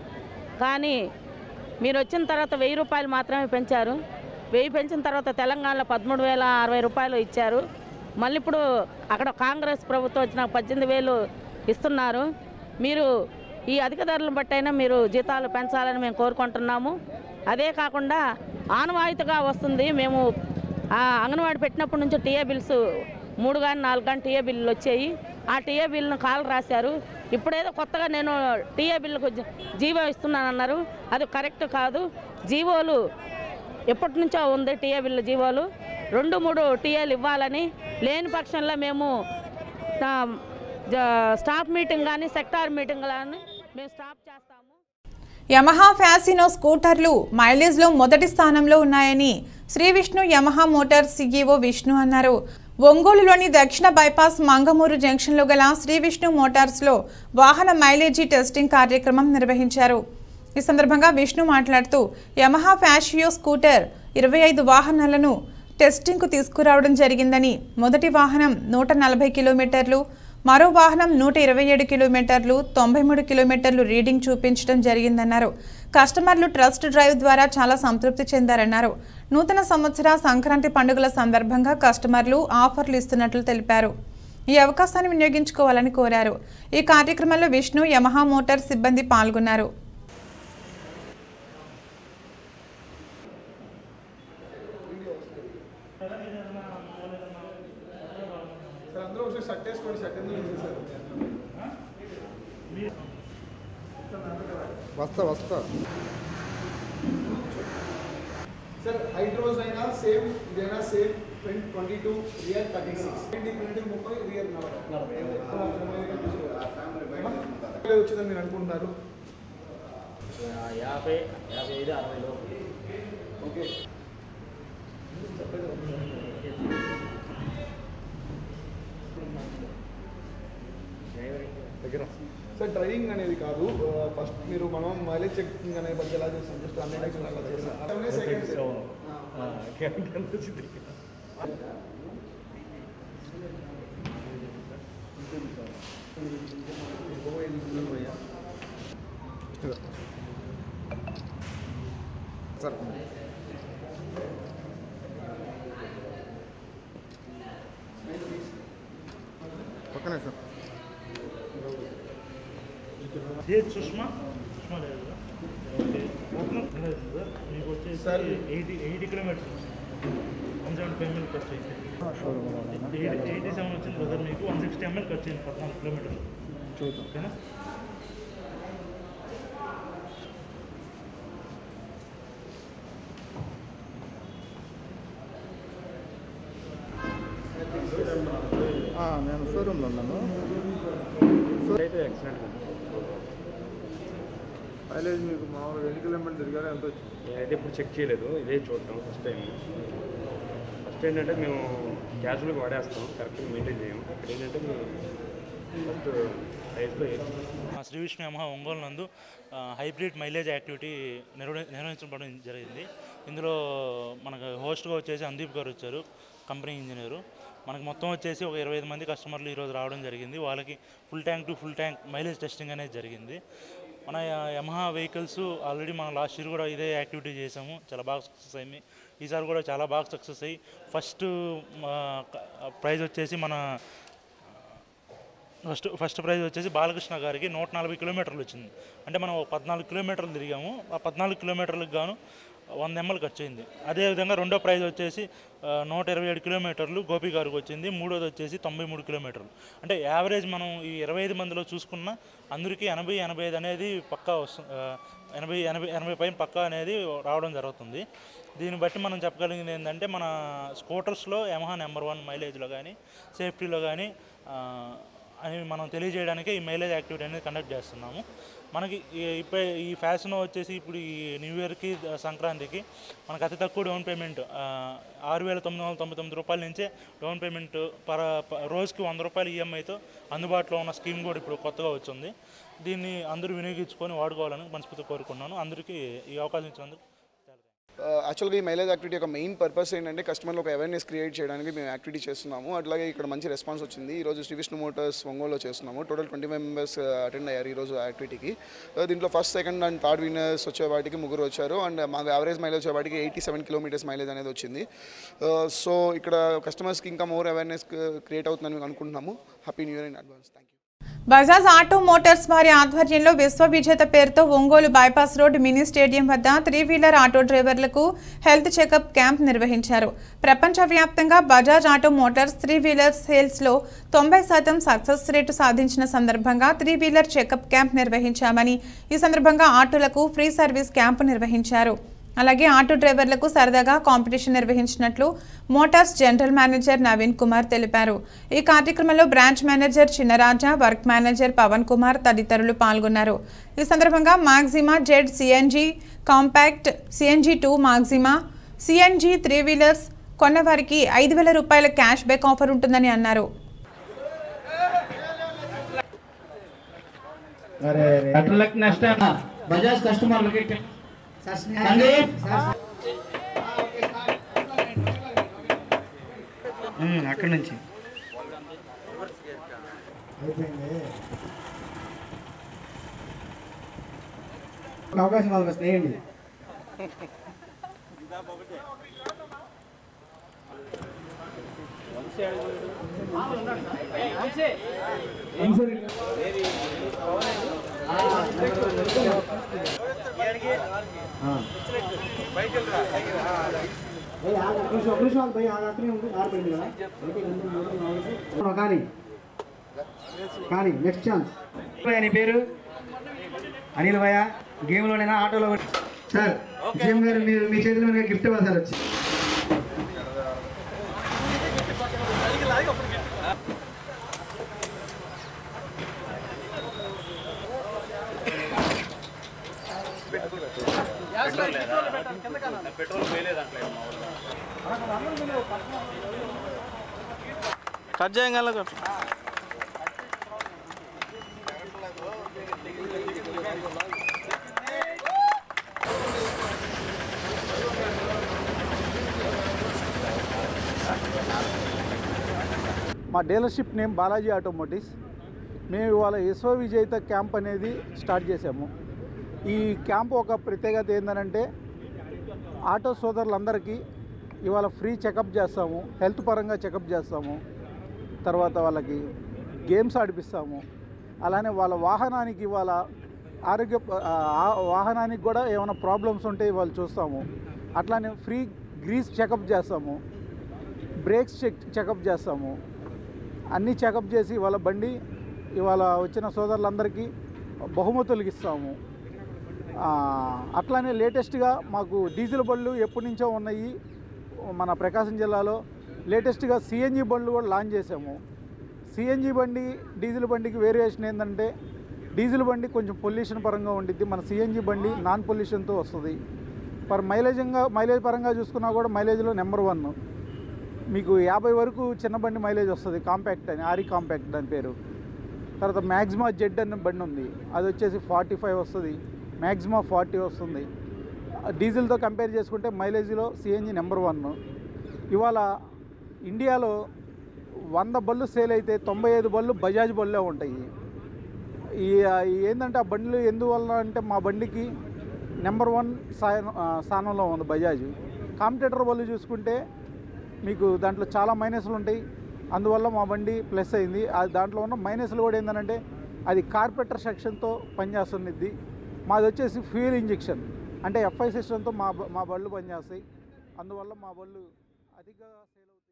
కానీ మీరు వచ్చిన తర్వాత 1000 రూపాయలు మాత్రమే పెంచారు. 1000 పెంచిన తర్వాత తెలంగాణలో 13,060 రూపాయలు ఇచ్చారు. మళ్ళీ ఇప్పుడు అక్కడ కాంగ్రెస్ ప్రభుత్వం వచ్చిన 18,000 ఇస్తున్నారు. మీరు ఈ అధిక ధరలను బట్టైనా మీరు జీతాలు పెంచాలని మేము కోరుకుంటున్నాము. అదే కాకుండా ఆనవాయితీగా వస్తుంది. మేము అంగన్వాడీ పెట్టినప్పటి నుంచి టీఏ బిల్స్ 3 కానీ 4 కానీ టీఏ బిల్లులు వచ్చాయి. ఆ టీఏ బిల్లును కాలు రాశారు. ఇప్పుడేదో కొత్తగా నేను టీఏ బిల్లుకు జీవో ఇస్తున్నానన్నారు. అది కరెక్ట్ కాదు. జీవోలు ఎప్పటి నుంచో ఉంది. టీఏ బిల్లు జీవోలు 2-3 టీఏలు ఇవ్వాలని, లేని పక్షంలో మేము స్టాఫ్ మీటింగ్ కానీ సెక్టార్ మీటింగ్ కానీ మేము స్టాప్ చేస్తాము. యమహా ఫ్యాసినో స్కూటర్లు మైలేజ్లో మొదటి స్థానంలో ఉన్నాయని Shri Vishnu Yamaha motor CEO Vishnu అన్నారు. ఒంగోలులోని దక్షిణ బైపాస్ మంగమూరు జంక్షన్లో గల శ్రీ విష్ణు మోటార్స్లో వాహన మైలేజీ టెస్టింగ్ కార్యక్రమం నిర్వహించారు. ఈ సందర్భంగా విష్ణు మాట్లాడుతూ యమహా ఫ్యాషియో స్కూటర్ 25 వాహనాలను టెస్టింగ్కు తీసుకురావడం జరిగిందని, మొదటి వాహనం 140 కిలోమీటర్లు, మరో వాహనం 127 కిలోమీటర్లు, 93 కిలోమీటర్లు రీడింగ్ చూపించడం జరిగిందన్నారు. కస్టమర్లు ట్రస్ట్ డ్రైవ్ ద్వారా చాలా సంతృప్తి చెందారన్నారు. నూతన సంవత్సర సంక్రాంతి పండుగల సందర్భంగా కస్టమర్లు ఆఫర్లు ఇస్తున్నట్లు తెలిపారు. ఈ అవకాశాన్ని వినియోగించుకోవాలని కోరారు. ఈ కార్యక్రమంలో విష్ణు యమహా మోటార్ సిబ్బంది పాల్గొన్నారు. వస్తా సార్ హైడ్రోజ్ అయినా సేమ్, ఇదైనా సేమ్ 22 రియల్ 36 30 రియల్ 40 వచ్చిందని మీరు అనుకుంటున్నారు? 50, 55, 60 ఓకే. సార్ డ్రైవింగ్ అనేది కాదు, ఫస్ట్ మీరు మనం మైలేజ్ చెకింగ్ అనే బట్టి ఎలా చేస్తాం, జస్ట్ అన్ని డైరెక్షన్ అలా చేస్తాం. సెకండ్ సార్ పక్కనే సార్ సుష్మా లేదు కదా, ఓకే. సార్ మీకు వచ్చేసి 80 కిలోమీటర్స్ 175 ml ఖర్చు అయితే 87 వచ్చింది బ్రదర్. మీకు 160 ml ఖర్చు అయింది 14 కిలోమీటర్లు. ఓకేనా? నేను షోరూమ్లో ఉన్నాను. అయితే యాక్సిడెంట్ మైలేజ్ మీకు మామూలుగా ఎన్ని కిలోమీటర్లు తిరిగారో ఎంత వచ్చింది? నేనైతే ఇప్పుడు చెక్ చేయలేదు, ఇదే చూడటం ఫస్ట్ టైం. ఫస్ట్ ఏంటంటే మేము క్యాజువల్గా వాడేస్తాం, కరెక్ట్గా మెయింటైన్ చేయము. ఇక్కడ ఏంటంటే మేము ఫస్ట్ ప్రైస్లో శ్రీ విష్ణు యమహా ఒంగోలు నందు హైబ్రిడ్ మైలేజ్ యాక్టివిటీ నిర్వహించబడడం జరిగింది. ఇందులో మనకు హోస్ట్గా వచ్చేసి అందీప్ గారు వచ్చారు, కంపెనీ ఇంజనీరు. మనకు మొత్తం వచ్చేసి ఒక 25 మంది కస్టమర్లు ఈరోజు రావడం జరిగింది. వాళ్ళకి full tank to full tank mileage testing అనేది జరిగింది. మన యమహా వెహికల్స్ ఆల్రెడీ మనం లాస్ట్ ఇయర్ కూడా ఇదే యాక్టివిటీ చేసాము, చాలా బాగా సక్సెస్ అయింది. ఈసారి కూడా చాలా బాగా సక్సెస్ అయ్యి ఫస్ట్ ప్రైజ్ వచ్చేసి మన ఫస్ట్ ప్రైజ్ వచ్చేసి బాలకృష్ణ గారికి 140 కిలోమీటర్లు వచ్చింది. అంటే మనం 14 కిలోమీటర్లు తిరిగాము, ఆ 14 కిలోమీటర్లకు గాను 100 ml ఖర్చు అయింది. అదేవిధంగా రెండో ప్రైజ్ వచ్చేసి 127 కిలోమీటర్లు గోపి గారికి వచ్చింది. మూడోది వచ్చేసి 93 కిలోమీటర్లు. అంటే యావరేజ్ మనం ఈ 25 మందిలో చూసుకున్న అందరికీ 80-85 అనేది పక్కా వస్తుంది, 80 పైన పక్కా అనేది రావడం జరుగుతుంది. దీన్ని బట్టి మనం చెప్పగలిగింది ఏంటంటే మన స్కూటర్స్లో యమహా నెంబర్ 1 మైలేజ్లో కానీ సేఫ్టీలో కానీ అని మనం తెలియజేయడానికి ఈ మైలేజ్ యాక్టివిటీ అనేది కండక్ట్ చేస్తున్నాము. మనకి ఇప్పుడు ఈ ఫ్యాషన్ వచ్చేసి ఇప్పుడు ఈ న్యూ ఇయర్కి సంక్రాంతికి మనకు అతి తక్కువ డౌన్ పేమెంట్ 6,999 రూపాయల నుంచే డౌన్ పేమెంట్ రోజుకి 100 రూపాయల ఈఎంఐతో అందుబాటులో ఉన్న స్కీమ్ కూడా ఇప్పుడు కొత్తగా వచ్చింది. దీన్ని అందరూ వినియోగించుకొని వాడుకోవాలని మనస్ఫూర్తిగా కోరుకున్నాను. అందరికీ ఈ అవకాశం ఇచ్చినందుకు యాక్చువల్గా ఈ మైలేజ్ యాక్టివిటీ యొక్క మెయిన్ పర్పస్ ఏంటంటే కస్టమర్లో ఒక అవేర్నెస్ క్రియేట్ చేయడానికి మేము యాక్టివిటీ చేస్తున్నాము. అట్లాగే ఇక్కడ మంచి రెస్పాన్స్ వచ్చింది. ఈరోజు శ్రీ విష్ణు మోటార్స్ ఒంగోలులో చేస్తున్నాము. టోటల్ 25 మెంబర్స్ అటెండ్ అయ్యారు ఈరోజు యాక్టివిటీకి. దీంట్లో first, second and third winners వచ్చే వాటికి 3 వచ్చారు. అండ్ మాకు యావరేజ్ మైలేజ్ వచ్చే వాటికి 87 కిలోమీటర్స్ మైలేజ్ అనేది వచ్చింది. సో ఇక్కడ కస్టమర్స్కి ఇంకా మోర్ అవేర్నెస్ క్రియేట్ అవుతుందని మేము అనుకుంటున్నాము. Happy new year in advance. Thank you. Bajaj auto Motors వారి ఆధ్వర్యంలో విశ్వ విజేత పేరుతో Ongole bypass road mini stadium వద్ద 3 వీలర్ ఆటో డ్రైవర్లకు హెల్త్ చెకప్ క్యాంప్ నిర్వహించారు. ప్రపంచవ్యాప్తంగా బజాజ్ ఆటో మోటార్స్ 3 వీలర్ సేల్స్లో 90% సక్సెస్ రేటు సాధించిన సందర్భంగా 3 వీలర్ చెకప్ క్యాంప్ నిర్వహించామని, ఈ సందర్భంగా ఆటోలకు ఫ్రీ సర్వీస్ క్యాంపు నిర్వహించారు. అలాగే ఆటో డ్రైవర్లకు సరదాగా కాంపిటీషన్ నిర్వహించినట్లు motors general manager Naveen Kumar తెలిపారు. ఈ కార్యక్రమంలో branch manager Chinnaraja, work manager Pavan Kumar తదితరులు పాల్గొన్నారు. ఈ సందర్భంగా Maxima Z CNG compact, CNG 2 Maxima, CNG 3 wheelers కొన్నవారికి 5,000 రూపాయల క్యాష్ బ్యాక్ ఆఫర్ ఉంటుందని అన్నారు. బజాజ్ కస్టమర్లకి అక్కడి నుంచి అవకాశం వాళ్ళకి స్నేహిండి. కానీ నెక్స్ట్ ఛాన్స్. నీ పేరు అనిల్ భయ్య, గేమ్లోనైనా ఆటోలో సార్ జీఎం గారు మీరు మీ చేతిలో మీద గిఫ్ట్ ఇవ్వాలి సార్ వచ్చి. కట్ చేయగల మా డీలర్షిప్ నేమ్ బాలాజీ ఆటోమోటివ్స్. మేము ఇవాళ యశ్వ విజేత క్యాంప్ అనేది స్టార్ట్ చేసాము. ఈ క్యాంప్ ఒక ప్రత్యేకత ఏంటంటే ఆటో సోదరులందరికీ ఇవాళ ఫ్రీ చెకప్ చేస్తాము, హెల్త్ పరంగా చెకప్ చేస్తాము, తర్వాత వాళ్ళకి గేమ్స్ ఆడిపిస్తాము. అలానే వాళ్ళ వాహనానికి ఇవాళ వాహనానికి కూడా ఏమైనా ప్రాబ్లమ్స్ ఉంటే ఇవాళ చూస్తాము. అట్లానే ఫ్రీ గ్రీస్ చెకప్ చేస్తాము, బ్రేక్స్ చెకప్ చేస్తాము. అన్నీ చెకప్ చేసి ఇవాళ బండి ఇవాళ వచ్చిన సోదరులందరికీ బహుమతులు ఇస్తాము. అట్లానే లేటెస్ట్గా మాకు డీజిల్ బండ్లు ఎప్పటి నుంచో ఉన్నాయి. మన ప్రకాశం జిల్లాలో లేటెస్ట్గా సిఎన్జి బండ్లు కూడా లాంచ్ చేసాము. సిఎన్జి బండి డీజిల్ బండికి వేరియేషన్ ఏంటంటే డీజిల్ బండి కొంచెం పొల్యూషన్ పరంగా ఉండిద్ది, మన సిఎన్జి బండి నాన్ పొల్యూషన్తో వస్తుంది. మైలేజ్ పరంగా చూసుకున్నా కూడా మైలేజ్లో నెంబర్ 1. మీకు 50 వరకు చిన్న బండి మైలేజ్ వస్తుంది. కాంపాక్ట్ అని, ఆరి కాంపాక్ట్ దాని పేరు. తర్వాత మ్యాక్సిమా జెడ్ అనే బండి ఉంది, అది వచ్చేసి 45 వస్తుంది. మ్యాక్సిమా 40 వస్తుంది. డీజిల్తో కంపేర్ చేసుకుంటే మైలేజ్లో సిఎన్జి నెంబర్ 1. ఇవాళ ఇండియాలో 100 బళ్ళు సేల్ అయితే 95 బళ్ళు బజాజ్ బళ్ళే ఉంటాయి. ఏంటంటే ఆ బండ్లు ఎందువల్ల అంటే మా బండికి నెంబర్ 1 స్థానంలో ఉంది బజాజ్. కాంపిటేటర్ బళ్ళు చూసుకుంటే మీకు దాంట్లో చాలా మైనస్లు ఉంటాయి, అందువల్ల మా బండి ప్లస్ అయింది. దాంట్లో ఉన్న మైనస్లు కూడా ఏంటంటే అది కార్పెటర్ సెక్షన్తో పనిచేస్తున్నది. మాది వచ్చేసి ఫ్యూయల్ ఇంజెక్షన్ అంటే FI సిస్టంతో మా బళ్ళు పనిచేస్తాయి, అందువల్ల మా బళ్ళు అధికంగా సేల్ అవుతాయి.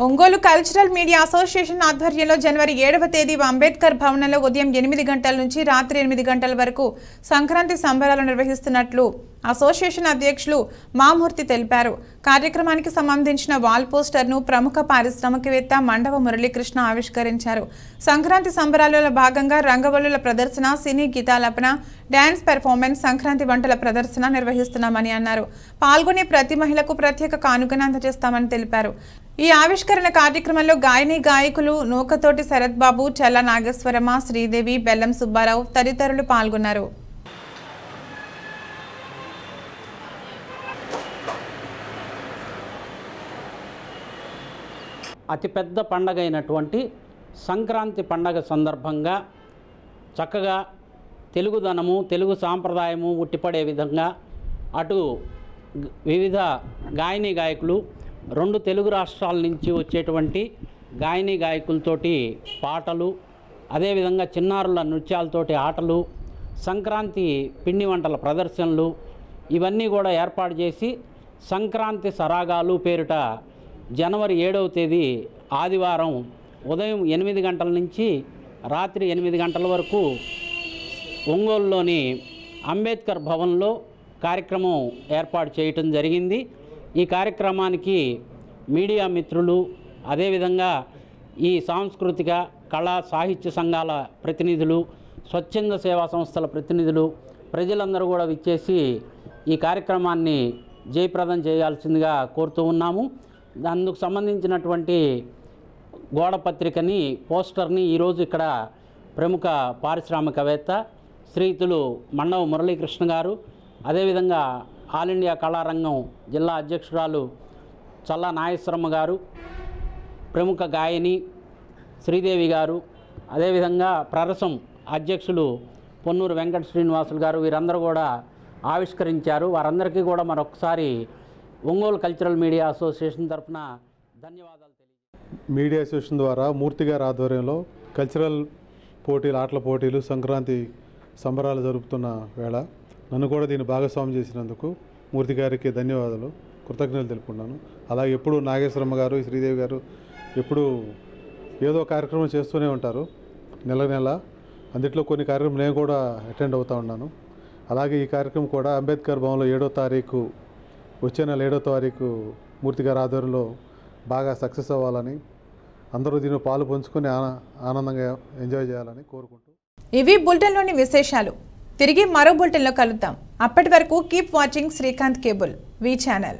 ఒంగోలు కల్చరల్ మీడియా అసోసియేషన్ ఆధ్వర్యంలో జనవరి 7వ తేదీ అంబేద్కర్ భవనంలో ఉదయం 8 గంటల నుంచి రాత్రి 8 గంటల వరకు సంక్రాంతి సంబరాలు నిర్వహిస్తున్నట్లు అసోసియేషన్ అధ్యక్షులు మామూర్తి తెలిపారు. కార్యక్రమానికి సంబంధించిన వాల్ పోస్టర్ను ప్రముఖ పారిశ్రామికవేత్త మండవ మురళీకృష్ణ ఆవిష్కరించారు. సంక్రాంతి సంబరాలలో భాగంగా రంగవల్లుల ప్రదర్శన, సినీ గీతాలపన, డ్యాన్స్ పెర్ఫార్మెన్స్, సంక్రాంతి వంటల ప్రదర్శన నిర్వహిస్తున్నామని అన్నారు. పాల్గొనే ప్రతి మహిళకు ప్రత్యేక కానుకను అందజేస్తామని తెలిపారు. ఈ ఆవిష్కరణ కార్యక్రమంలో గాయకులు నూకతోటి శరత్ బాబు, చల్ల నాగేశ్వరమ్మ, శ్రీదేవి, బెల్లం సుబ్బారావు తదితరులు పాల్గొన్నారు. అతిపెద్ద పండగ అయినటువంటి సంక్రాంతి పండగ సందర్భంగా చక్కగా తెలుగుదనము, తెలుగు సాంప్రదాయము ఉట్టిపడే విధంగా అటు వివిధ గాయని గాయకులు, 2 తెలుగు రాష్ట్రాల నుంచి వచ్చేటువంటి గాయని గాయకులతోటి పాటలు, అదేవిధంగా చిన్నారుల నృత్యాలతోటి ఆటలు, సంక్రాంతి పిండి వంటల ప్రదర్శనలు ఇవన్నీ కూడా ఏర్పాటు చేసి సంక్రాంతి సరాగాలు పేరిట జనవరి 7వ తేదీ ఆదివారం ఉదయం 8 గంటల నుంచి రాత్రి 8 గంటల వరకు ఒంగోలులోని అంబేద్కర్ భవన్లో కార్యక్రమం ఏర్పాటు చేయటం జరిగింది. ఈ కార్యక్రమానికి మీడియా మిత్రులు, అదేవిధంగా ఈ సాంస్కృతిక కళా సాహిత్య సంఘాల ప్రతినిధులు, స్వచ్ఛంద సేవా సంస్థల ప్రతినిధులు ప్రజలందరూ కూడా విచ్చేసి ఈ కార్యక్రమాన్ని జయప్రదం చేయాల్సిందిగా కోరుతూ ఉన్నాము. అందుకు సంబంధించినటువంటి గోడపత్రికని, పోస్టర్ని ఈరోజు ఇక్కడ ప్రముఖ పారిశ్రామికవేత్త శ్రీయుతులు మండవ మురళీకృష్ణ గారు, అదేవిధంగా ఆల్ ఇండియా కళారంగం జిల్లా అధ్యక్షురాలు చల్లా నాగేశ్వరమ్మ గారు, ప్రముఖ గాయని శ్రీదేవి గారు, అదేవిధంగా ప్రరసం అధ్యక్షులు పొన్నూరు వెంకట శ్రీనివాసులు గారు, వీరందరూ కూడా ఆవిష్కరించారు. వారందరికీ కూడా మరొకసారి ఒంగోలు కల్చరల్ మీడియా అసోసియేషన్ తరఫున ధన్యవాదాలు తెలియజేస్తాను. మీడియా అసోసియేషన్ ద్వారా మూర్తి గారి ఆధ్వర్యంలో కల్చరల్ పోటీలు, ఆటల పోటీలు, సంక్రాంతి సంబరాలు జరుపుతున్న వేళ నన్ను కూడా దీన్ని భాగస్వామ్యం చేసినందుకు మూర్తి గారికి ధన్యవాదాలు, కృతజ్ఞతలు తెలుపుకున్నాను. అలాగే ఎప్పుడు నాగేశ్వరమ్మ గారు, శ్రీదేవి గారు ఎప్పుడు ఏదో కార్యక్రమం చేస్తూనే ఉంటారు నెల నెల. అందుట్లో కొన్ని కార్యక్రమం నేను కూడా అటెండ్ అవుతూ ఉన్నాను. అలాగే ఈ కార్యక్రమం కూడా అంబేద్కర్ భవన్లో 7వ తారీఖు వచ్చే నెల 7వ తారీఖు మూర్తి గారి ఆధ్వర్యంలో బాగా సక్సెస్ అవ్వాలని అందరూ దీనిలో పాలు పంచుకొని ఆనందంగా ఎంజాయ్ చేయాలని కోరుకుంటూ ఇవి బులెటిన్లోని విశేషాలు. తిరిగి మరో బులెటిన్లో కలుద్దాం. అప్పటి వరకు కీప్ వాచింగ్ శ్రీకాంత్ కేబుల్ వి ఛానల్.